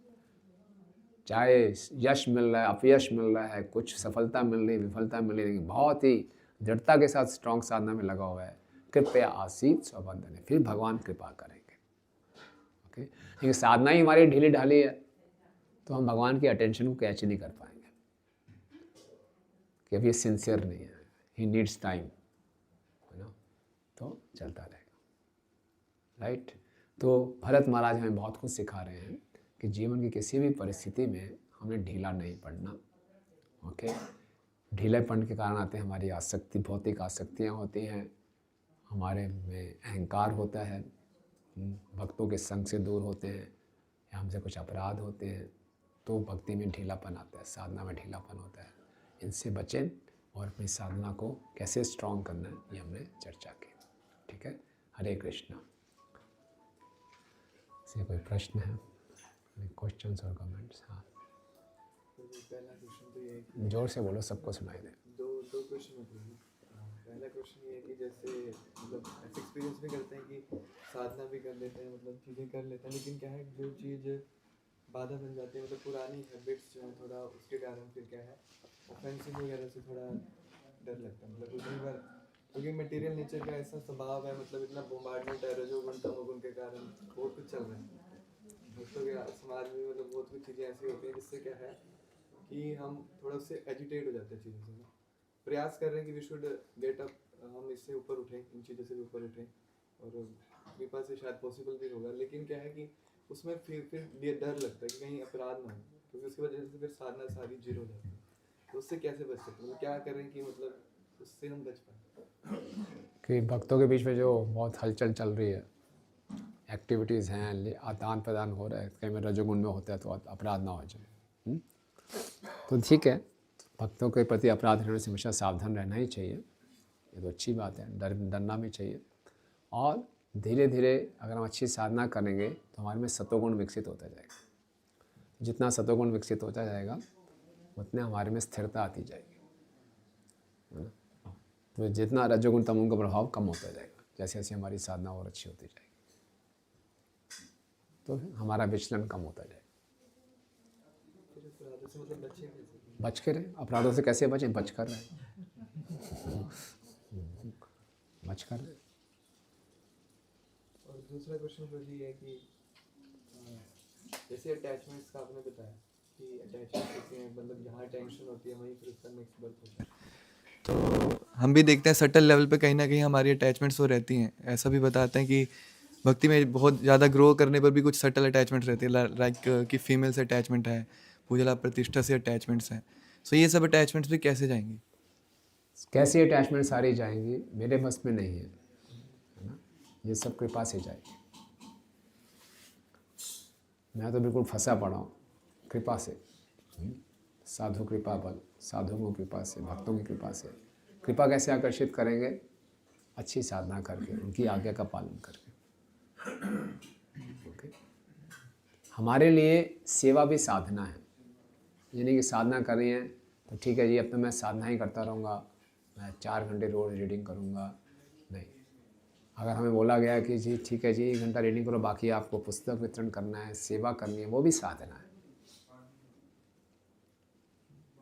चाहे यश मिल रहा है, अपयश मिल रहा है, कुछ सफलता मिल रही, विफलता मिल रही, लेकिन बहुत ही दृढ़ता के साथ स्ट्रॉन्ग साधना में लगा हुआ है। कृपया आसीत् स्वबंधने, फिर भगवान कृपा करेंगे। ओके, लेकिन साधना ही हमारी ढीली ढाली है तो हम भगवान की अटेंशन को कैच नहीं कर पाएंगे कि अब ये सिंसियर नहीं है, ही नीड्स टाइम, है ना, तो चलता रहेगा, राइट। तो भरत महाराज हमें बहुत कुछ सिखा रहे हैं कि जीवन की किसी भी परिस्थिति में हमें ढीला नहीं पड़ना। ओके, ढीलेपन के कारण आते हैं हमारी आसक्ति, भौतिक आसक्तियाँ होती हैं, हमारे में अहंकार होता है, भक्तों के संग से दूर होते हैं, या हमसे कुछ अपराध होते हैं, तो भक्ति में ढीलापन आता है, साधना में ढीलापन होता है। इनसे बचें और अपनी साधना को कैसे स्ट्रॉन्ग करना है ये हमने चर्चा की। ठीक है, हरे कृष्णा। इससे कोई प्रश्न है, क्वेश्चंस और कमेंट्स? हाँ, पहला क्वेश्चन तो ये है कि जोर से बोलो, सबको सुनाई दे। दो क्वेश्चन है प्रभु। पहला क्वेश्चन ये है कि जैसे मतलब ऐसे एक्सपीरियंस भी करते हैं कि साधना भी कर लेते हैं, मतलब चीज़ें कर लेते हैं, लेकिन क्या है जो चीज़ बाधा बन जाती है, मतलब पुरानी हैबिट्स जो है थोड़ा, उसके कारण फिर क्या है ऑफेंसिव वगैरह से थोड़ा डर लगता है। मतलब कई बार क्योंकि मटेरियल नेचर का ऐसा स्वभाव है, मतलब इतना बोम्बार्डमेंट है रजोगुण तमोगुण के कारण बहुत कुछ चल रहा है भक्तों के समाज में, मतलब बहुत कुछ चीज़ें ऐसी होती हैं जिससे क्या है कि हम थोड़ा उससे एजिटेट हो जाते हैं चीज़ों से। प्रयास कर रहे हैं कि वी शुड गेट अप, हम इससे ऊपर उठें, इन चीज़ों से भी ऊपर उठें, और कृपा से शायद पॉसिबल भी होगा, लेकिन क्या है कि उसमें फिर ये डर लगता है कि कहीं अपराध ना हो, क्योंकि उसकी वजह से फिर साधना सारी जीरो हो जाती है। तो उससे कैसे बच सकते हैं, मतलब क्या करें कि मतलब उससे हम बच पाएँ? कि भक्तों के बीच में जो बहुत हलचल चल रही है, एक्टिविटीज़ हैं, आदान प्रदान हो रहा है, कहीं में रजोगुण में होता है तो अपराध ना हो जाए। तो ठीक है, भक्तों के प्रति अपराध रहने से हमेशा सावधान रहना ही चाहिए, ये तो अच्छी बात है, डरना भी चाहिए। और धीरे धीरे अगर हम अच्छी साधना करेंगे तो हमारे में सतोगुण विकसित होता जाएगा। जितना सतोगुण विकसित होता जाएगा उतने हमारे में स्थिरता आती जाएगी, है ना। तो जितना रजोगुण तमोगुण का प्रभाव कम होता जाएगा, जैसे जैसे हमारी साधना और अच्छी होती जाएगी, तो हमारा विचलन कम होता जाएगा। बच के रहें, अपराधों से कैसे बचें? बच कर रहें, बच कर रहें। और दूसरा क्वेश्चन मुझे ये है कि जैसे अटैचमेंट्स का आपने बताया कि अटैचमेंट होते हैं, मतलब जहाँ टेंशन होती है वहीं फिर उसका नेक्स्ट बर्थ होता है, तो हम भी देखते हैं सटल लेवल पे कहीं ना कहीं हमारी अटैचमेंट्स वो रहती हैं। ऐसा भी बताते हैं कि भक्ति में बहुत ज़्यादा ग्रो करने पर भी कुछ सटल अटैचमेंट्स रहती है, लाइक कि फीमेल से अटैचमेंट है, पूजला प्रतिष्ठा से अटैचमेंट्स हैं। सो ये सब अटैचमेंट्स भी कैसे जाएंगी? कैसी अटैचमेंट सारी जाएंगी, मेरे बस में नहीं है, है ना। ये सब कृपा से जाएगी। मैं तो बिल्कुल फंसा पड़ा हूँ कृपा से। साधु कृपा बल, साधुओं की कृपा से, भक्तों की कृपा से। कृपा कैसे आकर्षित करेंगे? अच्छी साधना करके, उनकी आज्ञा का पालन करके। ओके। हमारे लिए सेवा भी साधना है। यानी कि साधना कर रही है तो ठीक है जी, अब तो मैं साधना ही करता रहूँगा, मैं 4 घंटे रोज़ रीडिंग करूँगा। नहीं, अगर हमें बोला गया कि जी ठीक है जी 1 घंटा रीडिंग करो, बाकी आपको पुस्तक वितरण करना है, सेवा करनी है, वो भी साधना है।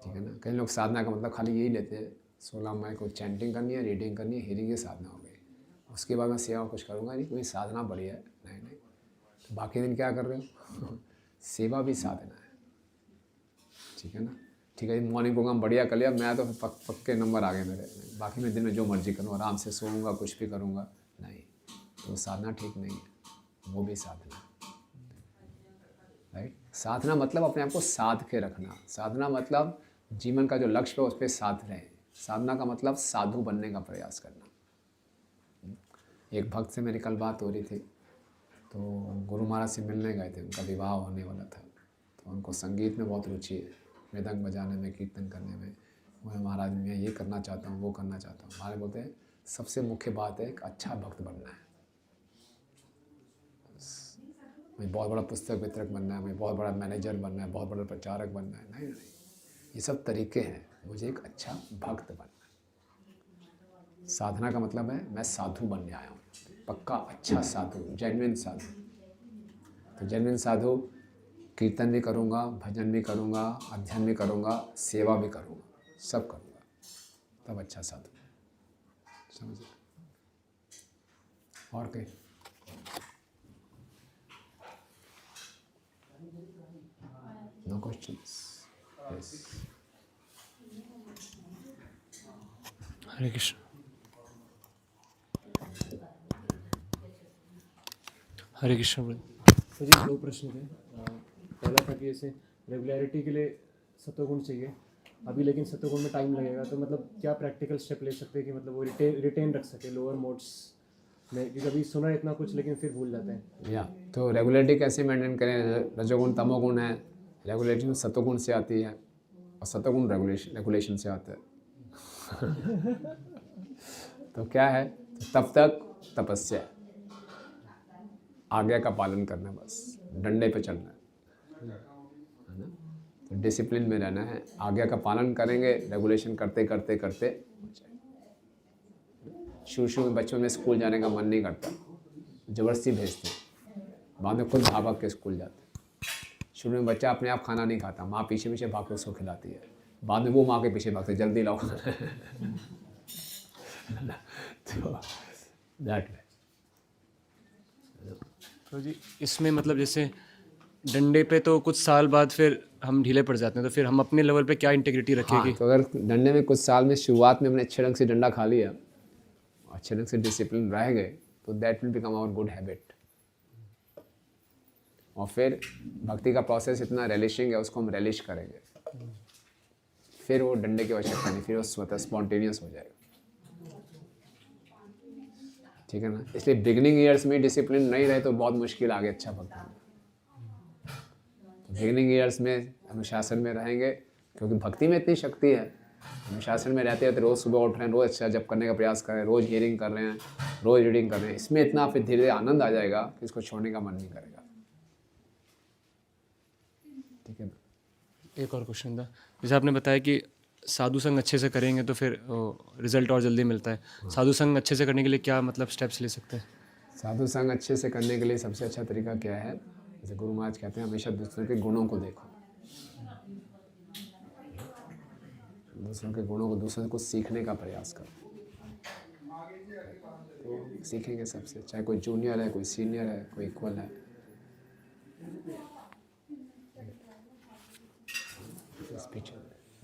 ठीक है ना। कई लोग साधना का मतलब खाली यही लेते हैं, 16 मई को चैंटिंग करनी है, रीडिंग करनी है, हीलिंग की साधना हो गई, उसके बाद मैं सेवा कुछ करूँगा नहीं, कोई साधना बढ़िया है। नहीं नहीं, तो बाकी दिन क्या कर रहे हो? सेवा भी साधना है। ठीक है ना। ठीक है जी, मॉर्निंग प्रोग्राम बढ़िया कर लिया, मैं तो पक्के नंबर आ गए मेरे, बाकी मैं दिन में जो मर्जी करूँ, आराम से सोऊंगा, कुछ भी करूँगा, नहीं, तो साधना ठीक नहीं है, वो भी साधना है। राइट। साधना मतलब अपने आप को साध के रखना। साधना मतलब जीवन का जो लक्ष्य है उस पर साध रहे। साधना का मतलब साधु बनने का प्रयास करना। एक भक्त से मेरी कल बात हो रही थी, तो गुरु महाराज से मिलने गए थे, उनका विवाह होने वाला था, तो उनको संगीत में बहुत रुचि है, मृदंग बजाने में, कीर्तन करने में। मैं महाराज मैं ये करना चाहता हूँ, वो करना चाहता हूँ। महाराज बोलते हैं सबसे मुख्य बात है एक अच्छा भक्त बनना है। मैं बहुत बड़ा पुस्तक वितरक बनना है, मैं बहुत बड़ा मैनेजर बनना है, बहुत बड़ा प्रचारक बनना है, नहीं नहीं, ये सब तरीके हैं, मुझे एक अच्छा भक्त बनना है। साधना का मतलब है मैं साधु बनने आया हूँ, पक्का अच्छा साधु, जेन्युइन साधु। तो जेन्युइन साधु कीर्तन भी करूँगा, भजन भी करूँगा, अध्ययन भी करूँगा, सेवा भी करूँगा, सब करूँगा, तब अच्छा साधु। समझ? और कहीं no questions? Yes. हरे कृष्ण। हरे कृष्ण। तो जी 2 प्रश्न थे। पहला था कि जैसे रेगुलरिटी के लिए सत्वगुण चाहिए अभी, लेकिन सत्वगुण में टाइम लगेगा, तो मतलब क्या प्रैक्टिकल स्टेप ले सकते हैं कि मतलब वो रिटेन रख सके लोअर मोड्स में, क्योंकि अभी सुना इतना कुछ लेकिन फिर भूल जाते हैं। या तो रेगुलरिटी कैसे मेंटेन करें? रजोगुण तमोगुण है, रेगुलेशन सत्वगुण से आती है, और सत्वगुण रेगुलेशन से आता है। तो क्या है? तब तक तपस्या, आज्ञा का पालन करना, बस डंडे पे चलना है ना। तो डिसिप्लिन में रहना है, आज्ञा का पालन करेंगे, रेगुलेशन करते करते करते शुरू में बच्चों में स्कूल जाने का मन नहीं करता, ज़बरदस्ती भेजते, बाद में खुद भाग के स्कूल जाते। शुरू में बच्चा अपने आप खाना नहीं खाता, माँ पीछे पीछे भाग के उसको खिलाती है, बाद में वो माँ के पीछे भागते, जल्दी लाओ। तो दैट वे। तो जी इसमें मतलब जैसे डंडे पे तो कुछ साल बाद फिर हम ढीले पड़ जाते हैं, तो फिर हम अपने लेवल पे क्या इंटीग्रिटी रखेंगे? हाँ, तो अगर डंडे में कुछ साल में शुरुआत में हमने अच्छे ढंग से डंडा खा लिया, अच्छे ढंग से डिसिप्लिन रह गए, तो that will become our good habit. और फिर भक्ति का प्रोसेस इतना रिलिशिंग है, उसको हम रिलिश करेंगे, फिर वो डंडे की आवश्यकता नहीं, फिर वो स्वतः स्पॉन्टेनियस हो जाएगा। ठीक है ना। इसलिए बिगिनिंग ईयर्स में डिसिप्लिन नहीं रहे तो बहुत मुश्किल आगे अच्छा भक्त बनना। बिगिनिंग ईयर्स में अनुशासन में रहेंगे, क्योंकि भक्ति में इतनी शक्ति है। अनुशासन में रहते हैं तो रोज़ सुबह उठ रहे हैं, रोज़ अच्छा जप करने का प्रयास कर रहे हैं, रोज़ हियरिंग कर रहे हैं, रोज़ रीडिंग कर रहे हैं, इसमें इतना फिर धीरे धीरे आनंद आ जाएगा कि इसको छोड़ने का मन नहीं करेगा। ठीक है ना। एक और क्वेश्चन था, जैसे आपने बताया कि साधु संग अच्छे से करेंगे तो फिर रिजल्ट और जल्दी मिलता है। साधु संग अच्छे से करने के लिए क्या मतलब स्टेप्स ले सकते हैं? साधु संग अच्छे से करने के लिए सबसे अच्छा तरीका क्या है? जैसे गुरु महाराज कहते हैं हमेशा दूसरों के गुणों को देखो, दूसरों के गुणों को, दूसरों से कुछ सीखने का प्रयास करो, तो सीखेंगे सबसे। चाहे कोई जूनियर है, कोई सीनियर है, कोई इक्वल है।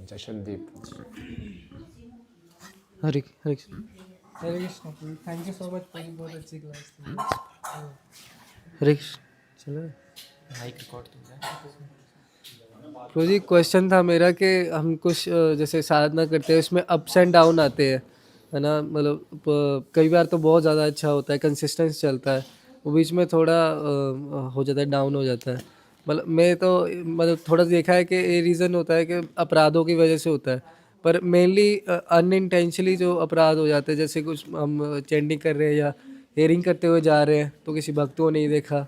Jashandeep. Hare Hare Hare Krishna. Thank you so much, बहुत अच्छी क्लास थी। हरे कृष्ण। चलो माइक रिकॉर्ड जी क्वेश्चन था मेरा कि हम कुछ जैसे साधना करते हैं उसमें अप्स एंड डाउन आते हैं, है ना, मतलब कई बार तो बहुत ज़्यादा अच्छा होता है, कंसिस्टेंस चलता है, वो बीच में थोड़ा हो जाता है, डाउन हो जाता है। मतलब मैं तो मतलब थोड़ा देखा है कि ये रीज़न होता है कि अपराधों की वजह से होता है, पर मेनली अनइंटेंशनली जो अपराध हो जाते हैं, जैसे कुछ हम चैंटिंग कर रहे हैं या हेयरिंग करते हुए जा रहे हैं तो किसी भक्त को नहीं देखा,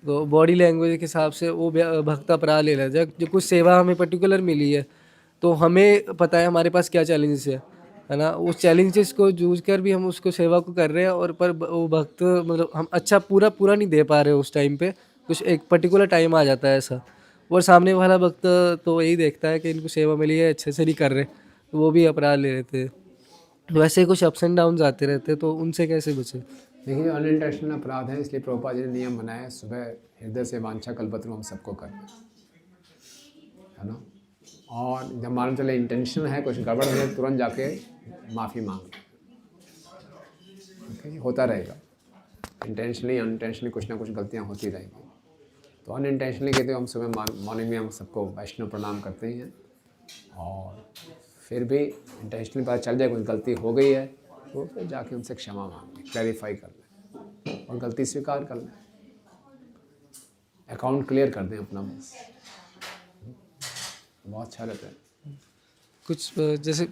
तो बॉडी लैंग्वेज के हिसाब से वो भक्त अपराध ले लेते हैं। जो कुछ सेवा हमें पर्टिकुलर मिली है तो हमें पता है हमारे पास क्या चैलेंजेस है ना, उस चैलेंजेस को जूझ कर भी हम उसको सेवा को कर रहे हैं, और पर वो भक्त मतलब हम अच्छा पूरा पूरा नहीं दे पा रहे उस टाइम पे, कुछ एक पर्टिकुलर टाइम आ जाता है ऐसा, और सामने वाला भक्त तो यही देखता है कि इनको सेवा मिली है, अच्छे से नहीं कर रहे, तो वो भी अपराध ले लेते हैं। वैसे कुछ अप्स एंड डाउन्स आते रहते हैं, तो उनसे कैसे बचे? देखिए, अनइंटेंशनल अपराध है, इसलिए प्रभुपाद जी ने नियम बनाया है, सुबह हृदय से वांछा कल्पतरु हम सबको करना है ना। और जब मालूम चले इंटेंशन है कुछ गड़बड़ है, तुरंत जाके माफ़ी मांग लो। ओके, होता रहेगा, इंटेंशनली अनइंटेंशनली कुछ ना कुछ गलतियाँ होती रहेंगी। तो अनइंटेंशनली कहते हो हम सुबह मॉर्निंग में हम सबको वैष्णव प्रणाम करते ही हैं, और फिर भी इंटेंशनली पता चल जाए कुछ गलती हो गई है तो फिर जाके उनसे क्षमा मांग लें, क्लैरिफाई कर लें और गलती स्वीकार कर लें, अकाउंट क्लियर कर दें अपना, बस बहुत अच्छा रहता है। कुछ जैसे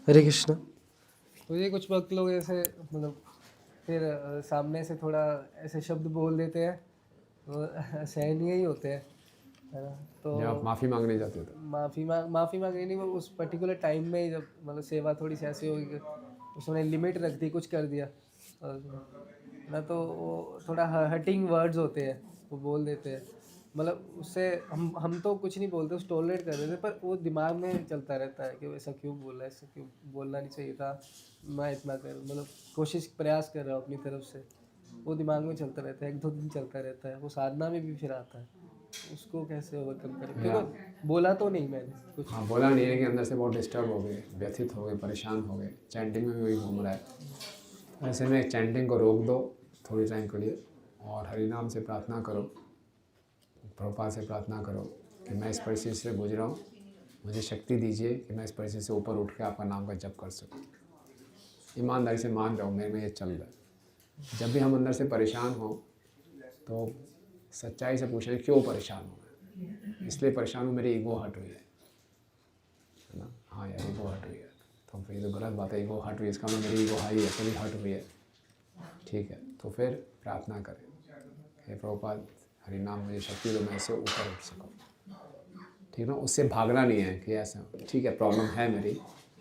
हरे कृष्णा, तो ये कुछ वक्त लोग ऐसे मतलब फिर सामने से थोड़ा ऐसे शब्द बोल देते हैं तो सहनीय ही होते हैं, है ना, तो जब आप माफ़ी मांगने जाते हो तो माफ़ी मांगे नहीं, वो उस पर्टिकुलर टाइम में ही जब मतलब सेवा थोड़ी सी ऐसी होगी कि उसने लिमिट रख दी, कुछ कर दिया ना, तो वो थोड़ा हर्टिंग वर्ड्स होते हैं, वो बोल देते हैं, मतलब उससे हम तो कुछ नहीं बोलते, उस टॉलरेट कर देते, पर वो दिमाग में चलता रहता है कि वो ऐसा क्यों बोल रहा है, ऐसा क्यों बोलना नहीं चाहिए था, मैं इतना कर मतलब कोशिश प्रयास कर रहा हूँ अपनी तरफ से, वो दिमाग में चलता रहता है, 1-2 दिन चलता रहता है, वो साधना में भी फिर आता है, उसको कैसे ओवरकम करें, क्योंकि बोला तो नहीं मैंने कुछ। हाँ, बोला नहीं है कि अंदर से बहुत डिस्टर्ब हो गए, व्यथित हो गए, परेशान हो गए, चैंटिंग में भी वही घूम रहा है। ऐसे में चैंटिंग को रोक दो थोड़ी टाइम के लिए और हरिनाम से प्रार्थना करो, प्रभुपाद से प्रार्थना करो कि मैं इस परिस्थिति से गुजरा हूँ, मुझे शक्ति दीजिए कि मैं इस परिस्थिति से ऊपर उठ के आपका नाम का जप कर सकूँ। ईमानदारी से मान रहा हूँ मेरे में ये चल रहा है। जब भी हम अंदर से परेशान हो तो सच्चाई से पूछें क्यों परेशान हूँ मैं, इसलिए परेशान हूँ, मेरी ईगो हट हुई है ना। हाँ यार, ईगो हट हुई है, तो फिर ये तो गलत बात है, ईगो हट हुई है, इसका मतलब मेरी ईगो हाई है, तभी हट हुई है, ठीक है। तो फिर प्रार्थना करें, हे प्रभुपाद हरिनाम मुझे शक्ति दो, मैं इससे ऊपर उठ सकूँ, ठीक ना। उससे भागना नहीं है कि ऐसा ठीक है प्रॉब्लम है मेरी,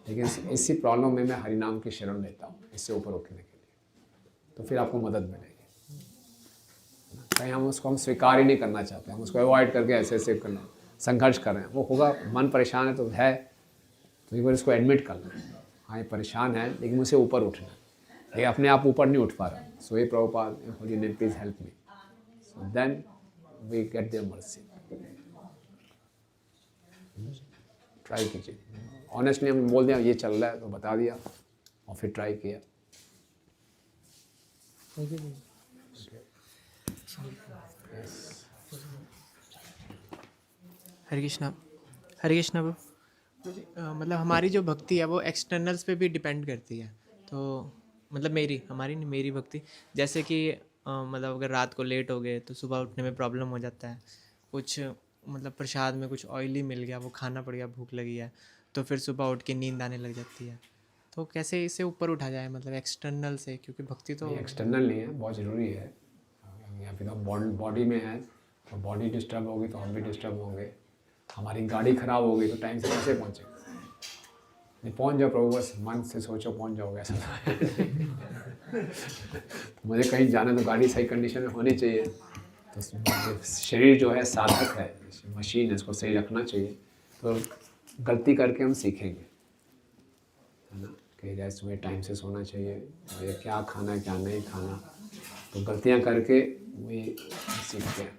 लेकिन इसी प्रॉब्लम में मैं हरिनाम की शरण लेता हूँ इससे ऊपर उठने के लिए, तो फिर आपको मदद मिलेगी। कहीं हम उसको स्वीकार ही नहीं करना चाहते, हम उसको अवॉइड करके ऐसे ऐसे करना संघर्ष कर रहे हैं, वो होगा, मन परेशान है तो है, तो एक बार इसको एडमिट करना, हाँ ये परेशान है लेकिन मुझे ऊपर उठना है, ये अपने आप ऊपर नहीं उठ पा रहा, so hey Prabhupada holy name please help me, so then we get there mercy. Try कीजिए, ऑनेस्टली हम बोल दिया ये चल रहा है तो बता दिया और फिर ट्राई किया। हरे कृष्णा, हरे कृष्णा प्रभु। मतलब हमारी जो भक्ति है वो एक्सटर्नल्स पे भी डिपेंड करती है, तो मतलब हमारी नहीं, मेरी भक्ति, जैसे कि मतलब अगर रात को लेट हो गए तो सुबह उठने में प्रॉब्लम हो जाता है, कुछ मतलब प्रसाद में कुछ ऑयली मिल गया, वो खाना पड़ गया, भूख लगी है, तो फिर सुबह उठ के नींद आने लग जाती है, तो कैसे इसे ऊपर उठा जाए, मतलब एक्सटर्नल से, क्योंकि भक्ति तो एक्सटर्नल नहीं है, बहुत ज़रूरी है, या फिर तो बॉडी में है तो बॉडी डिस्टर्ब होगी तो हम भी डिस्टर्ब होंगे, हमारी गाड़ी ख़राब हो गई तो टाइम से कैसे पहुँचे, नहीं पहुँच जाओ प्रभु, बस मन से सोचो पहुँच जाओगे, ऐसा तो मुझे कहीं जाना तो गाड़ी सही कंडीशन में होनी चाहिए, तो शरीर जो है साधक है, मशीन है, इसको सही रखना चाहिए, तो गलती करके हम सीखेंगे, है ना, कि जैसे सुबह टाइम से सोना चाहिए, ये क्या खाना क्या नहीं खाना, तो गलतियाँ करके वही सीखते हैं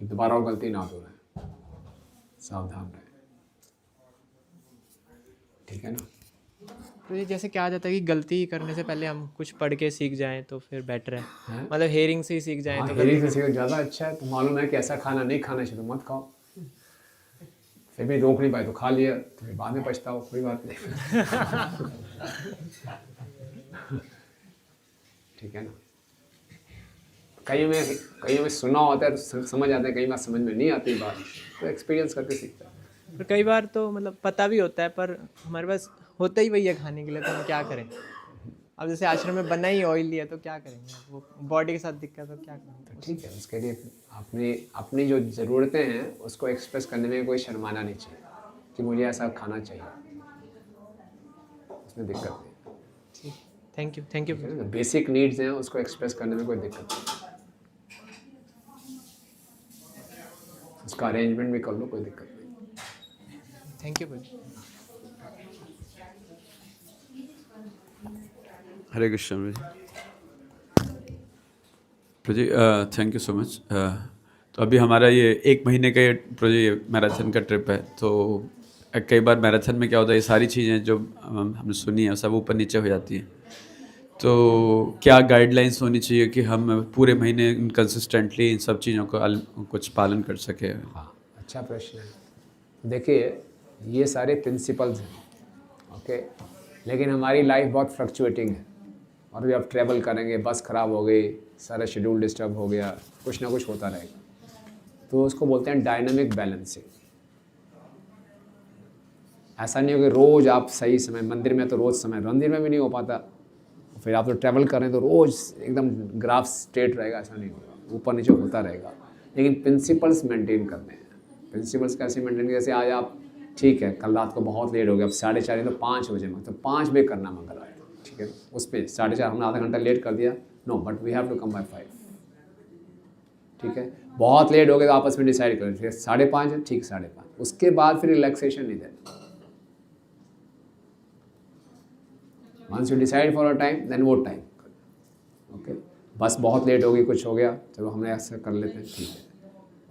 कि दोबारा वो गलती ना दोहराएं, सावधान रहें, ठीक है ना। तो ये जैसे क्या आ जाता है कि गलती करने से पहले हम कुछ पढ़ के सीख जाएं तो फिर बेटर है, हैं? मतलब हेयरिंग से ही सीख जाएं हाँ, तो हेयरिंग से सीखो ज़्यादा अच्छा है, तो मालूम है कि ऐसा खाना नहीं खाना चाहिए तो मत खाओ, फिर भी रोक नहीं पाए तो खा लिया, तो फिर बाद में पछताओ, कोई बात नहीं। ठीक है ना। कई में सुना होता है तो समझ आता है, कई बार समझ में नहीं आती बात, तो एक्सपीरियंस करके सीखता है। पर कई बार तो मतलब पता भी होता है पर हमारे पास होता ही वही है खाने के लिए, तो हम क्या करें। अब जैसे आश्रम में बना ही ऑयल लिया तो क्या करेंगे, वो बॉडी के साथ दिक्कत तो क्या करेंगे। ठीक है, उसके लिए अपनी जो ज़रूरतें हैं उसको एक्सप्रेस करने में कोई शर्माना नहीं चाहिए कि मुझे ऐसा खाना चाहिए, उसमें दिक्कत नहीं। ठीक, थैंक यू। बेसिक नीड्स हैं, उसको एक्सप्रेस करने में कोई दिक्कत नहीं, उसका अरेंजमेंट भी कर लो, कोई दिक्कत नहीं। थैंक यू भाई। हरे कृष्ण प्रजी, थैंक यू सो मच। तो अभी हमारा ये 1 महीने का ये प्रजी मैराथन का ट्रिप है, तो कई बार मैराथन में क्या होता है, ये सारी चीज़ें जो हमने सुनी है सब ऊपर नीचे हो जाती हैं, तो क्या गाइडलाइंस होनी चाहिए कि हम पूरे महीने कंसिस्टेंटली इन सब चीज़ों को कुछ पालन कर सके। हाँ, अच्छा प्रश्न है। देखिए, ये सारे प्रिंसिपल्स हैं, ओके, लेकिन हमारी लाइफ बहुत फ्लक्चुएटिंग है, और भी अब ट्रैवल करेंगे, बस ख़राब हो गई, सारा शेड्यूल डिस्टर्ब हो गया, कुछ ना कुछ होता रहेगा, तो उसको बोलते हैं डायनामिक बैलेंसिंग। ऐसा नहीं हो कि रोज़ आप सही समय, मंदिर में तो रोज़ समय, मंदिर में भी नहीं हो पाता, फिर आप तो ट्रैवल करें तो रोज़ एकदम ग्राफ स्ट्रेट रहेगा, ऐसा नहीं होगा, ऊपर नीचे होता रहेगा। लेकिन प्रिंसिपल्स मेंटेन करने हैं। प्रिंसिपल्स कैसे मेंटेन, जैसे आज आप ठीक है, कल रात को बहुत लेट हो गया, अब 4:30 तो 5 बजे में, तो 5 बजे करना मंगलवार, ठीक है, उस पर 4:30 हमने आधा घंटा लेट कर दिया, no, but we have to come by 5, ठीक है। बहुत लेट हो गया तो आपस में डिसाइड करें, फिर 5:30 है, ठीक 5:30, उसके बाद फिर रिलैक्सेशन नहीं देना। Once you decide for a time, then वो टाइम, ओके। बस बहुत लेट हो गई, कुछ हो गया, चलो हमने ऐसा कर लेते हैं, ठीक है,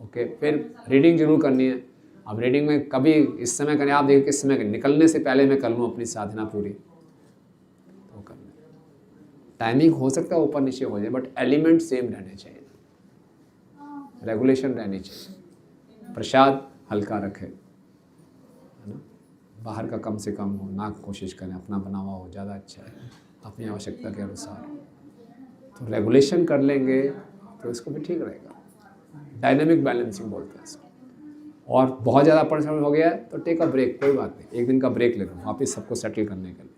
ओके। फिर रीडिंग जरूर करनी है। अब रीडिंग में कभी इस समय करें, आप देखिए किस समय करें, निकलने से पहले मैं कर लूँ अपनी साधना पूरी, तो कर लें। टाइमिंग हो सकता है ऊपर नीचे हो जाए, बट एलिमेंट सेम रहने चाहिए, रेगुलेशन रहनी चाहिए। प्रसाद हल्का रखें, है ना, बाहर का कम से कम हो, ना कोशिश करें अपना बना हुआ हो, ज़्यादा अच्छा है, अपनी आवश्यकता के अनुसार। तो रेगुलेशन कर लेंगे तो इसको भी ठीक रहेगा। डायनेमिक बैलेंसिंग बोलते हैं इसको। और बहुत ज़्यादा परेशान हो गया है तो टेक अ ब्रेक, कोई बात नहीं, 1 दिन का ब्रेक ले लो वापस सबको सेटल करने के लिए,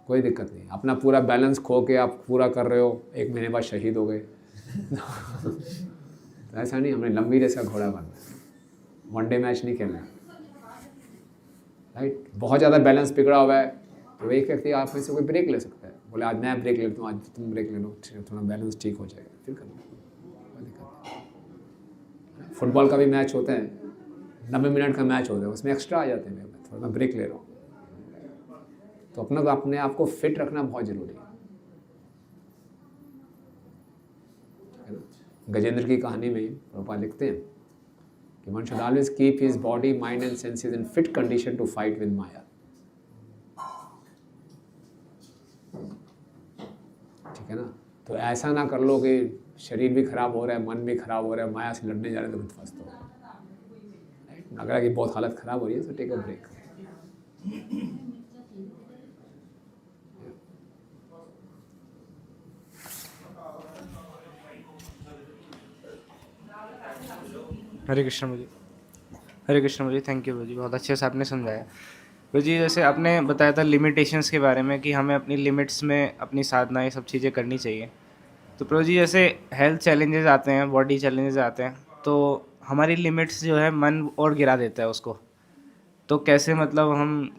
कोई दिक्कत नहीं। अपना पूरा बैलेंस खो के आप पूरा कर रहे हो, 1 महीने बाद शहीद हो गए तो ऐसा नहीं, हमने लंबी रेस का घोड़ा बनना है, वनडे मैच नहीं खेलना है, राइट। बहुत ज़्यादा बैलेंस बिगड़ा हुआ है तो एक व्यक्ति आप में से कोई ब्रेक ले सकता है, बोले आज मैं ब्रेक लेता हूँ, आज तुम ब्रेक ले लो, थोड़ा बैलेंस ठीक हो जाएगा, फिर कर लो, कोई दिक्कत नहीं। फुटबॉल का भी मैच होता है, 90 मिनट का मैच होता है, उसमें एक्स्ट्रा आ जाते हैं, मैं थोड़ा ब्रेक ले रहा हूँ, तो अपने आप को फिट रखना बहुत ज़रूरी है। गजेंद्र की कहानी में प्रभुपाद लिखते हैं कि one should always keep his body, mind and senses in fit condition to fight with Maya. ठीक है ना, तो ऐसा ना कर लो कि शरीर भी खराब हो रहा है, मन भी खराब हो रहा है, माया से लड़ने जा रहे हैं तो फंसते हो, राइट। अगर कि बहुत हालत खराब हो रही है तो take a break. Hare Krishna ji. Hare Krishna ji, thank you ji, बहुत अच्छे से आपने समझाया। तो जी जैसे आपने बताया था लिमिटेशंस के बारे में कि हमें अपनी लिमिट्स में अपनी साधना ये सब चीज़ें करनी चाहिए। तो प्रभु जी जैसे हेल्थ चैलेंजेस आते हैं, बॉडी चैलेंजेस आते हैं, तो हमारी लिमिट्स जो है मन और गिरा देता है उसको, तो कैसे मतलब हम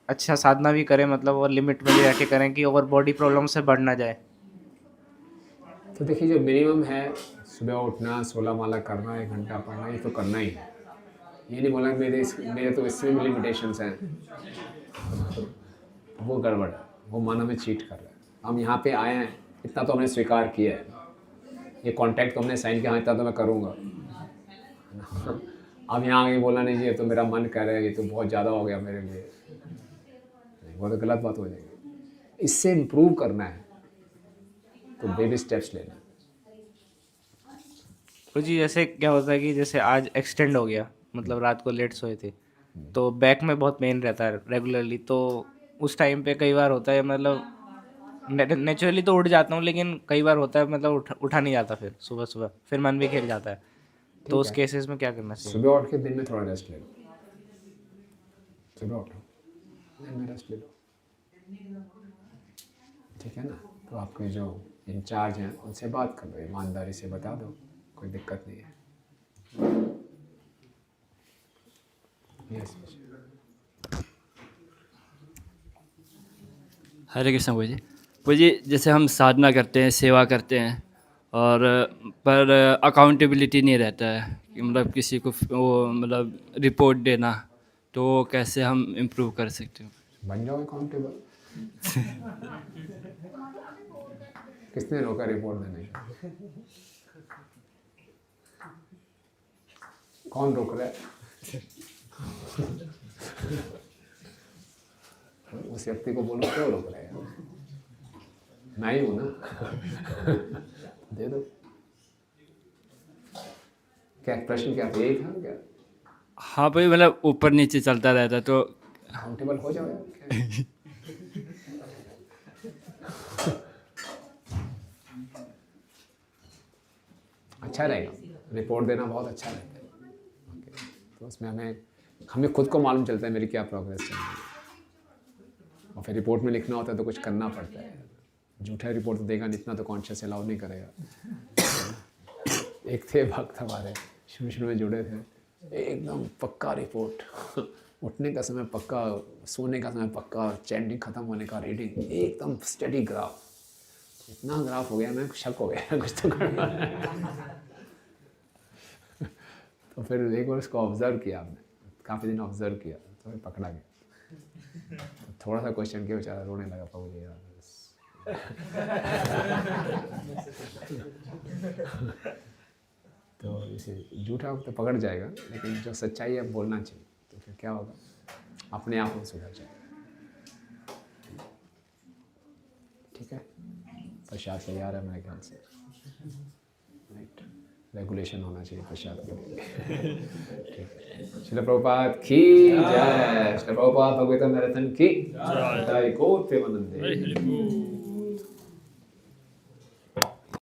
अच्छा साधना भी करें मतलब और लिमिट में भी रह के करें कि ओवर बॉडी प्रॉब्लम से बढ़ ना जाए। तो देखिए, जो मिनिमम है सुबह उठना, 16 माला करना, 1 घंटा पढ़ना, ये तो करना ही है। ये नहीं बोला कि मेरे तो इसमें भी लिमिटेशंस हैं, वो गड़बड़ है, वो मन हमें चीट कर रहा है। हम यहाँ पे आए हैं, इतना तो हमने स्वीकार किया है, ये कॉन्ट्रैक्ट तो हमने साइन किया, हाँ इतना तो मैं करूँगा। अब यहाँ आगे बोला नहीं जी, ये तो मेरा मन कह रहा है, ये तो बहुत ज़्यादा हो गया मेरे लिए, वो तो गलत बात हो जाएगी। इससे इम्प्रूव करना है तो बेबी स्टेप्स लेना। तो जी जैसे क्या होता है कि जैसे आज एक्सटेंड हो गया मतलब रात को लेट सोए थे, तो बैक में बहुत पेन रहता है रेगुलरली। तो उस टाइम पे कई बार होता है मतलब नेचुरली तो उठ जाता हूँ, लेकिन कई बार होता है मतलब उठा नहीं जाता, फिर सुबह सुबह फिर मन भी खेल जाता है। तो उस केसेस में क्या करना चाहिए? सुबह उठ के दिन में थोड़ा रेस्ट ले लो। सुबह उठो, दिन में रेस्ट ले लो, ठीक है ना। तो आपके जो इंचार्ज हैं उनसे बात कर लो, ईमानदारी से बता दो, कोई दिक्कत नहीं है। यस हरे कृष्ण प्रभु जी, जैसे हम साधना करते हैं, सेवा करते हैं, और पर अकाउंटेबिलिटी नहीं रहता है कि मतलब किसी को वो मतलब रिपोर्ट देना, तो वो कैसे हम इम्प्रूव कर सकते हो? बन जाओ अकाउंटेबल। किसने रोका रिपोर्ट देने का? कौन रोक रहा है? उस व्यक्ति को बोलो क्यों रोक रहे हैं? मैं ही हूं ना। दे दो। क्या प्रश्न क्या था? यही था क्या? हाँ भाई, मतलब ऊपर नीचे चलता रहता तो अकाउंटेबल हो जाओ यार, क्या है? अच्छा रहेगा, रिपोर्ट देना बहुत अच्छा रहता है। ओके, तो उसमें हमें खुद को मालूम चलता है मेरी क्या प्रोग्रेस चल रही है। और फिर रिपोर्ट में लिखना होता है तो कुछ करना पड़ता है। झूठा रिपोर्ट तो देगा नहीं, इतना तो कॉन्शियस अलाउ नहीं करेगा। एक थे भक्त हमारे, शुरू में जुड़े थे, एकदम पक्का रिपोर्ट, उठने का समय पक्का, सोने का समय पक्का, चैंटिंग खत्म होने का रीडिंग, एकदम स्टडी ग्राफ। इतना ग्राफ हो गया, मैं शक हो गया कुछ तो करना है। तो फिर एक बार उसको ऑब्जर्व किया हमने, काफ़ी दिन ऑब्जर्व किया, तो फिर पकड़ा गया। तो थोड़ा सा क्वेश्चन किया, बेचारा रोने लगा, प्रभु जी यार तो इसे झूठा तो पकड़ जाएगा, लेकिन जो सच्चाई है बोलना चाहिए, तो फिर क्या होगा, अपने आप में सुधर जाएगा। ठीक है, प्रसाद तैयार है मेरे ख्याल से। राइट, रेगुलेशन होना चाहिए प्रसाद के लिए। ठीक है, श्रील प्रभुपाद की जय। श्रील प्रभुपाद भगवत मैराथन की जय। को प्रेमानंदे।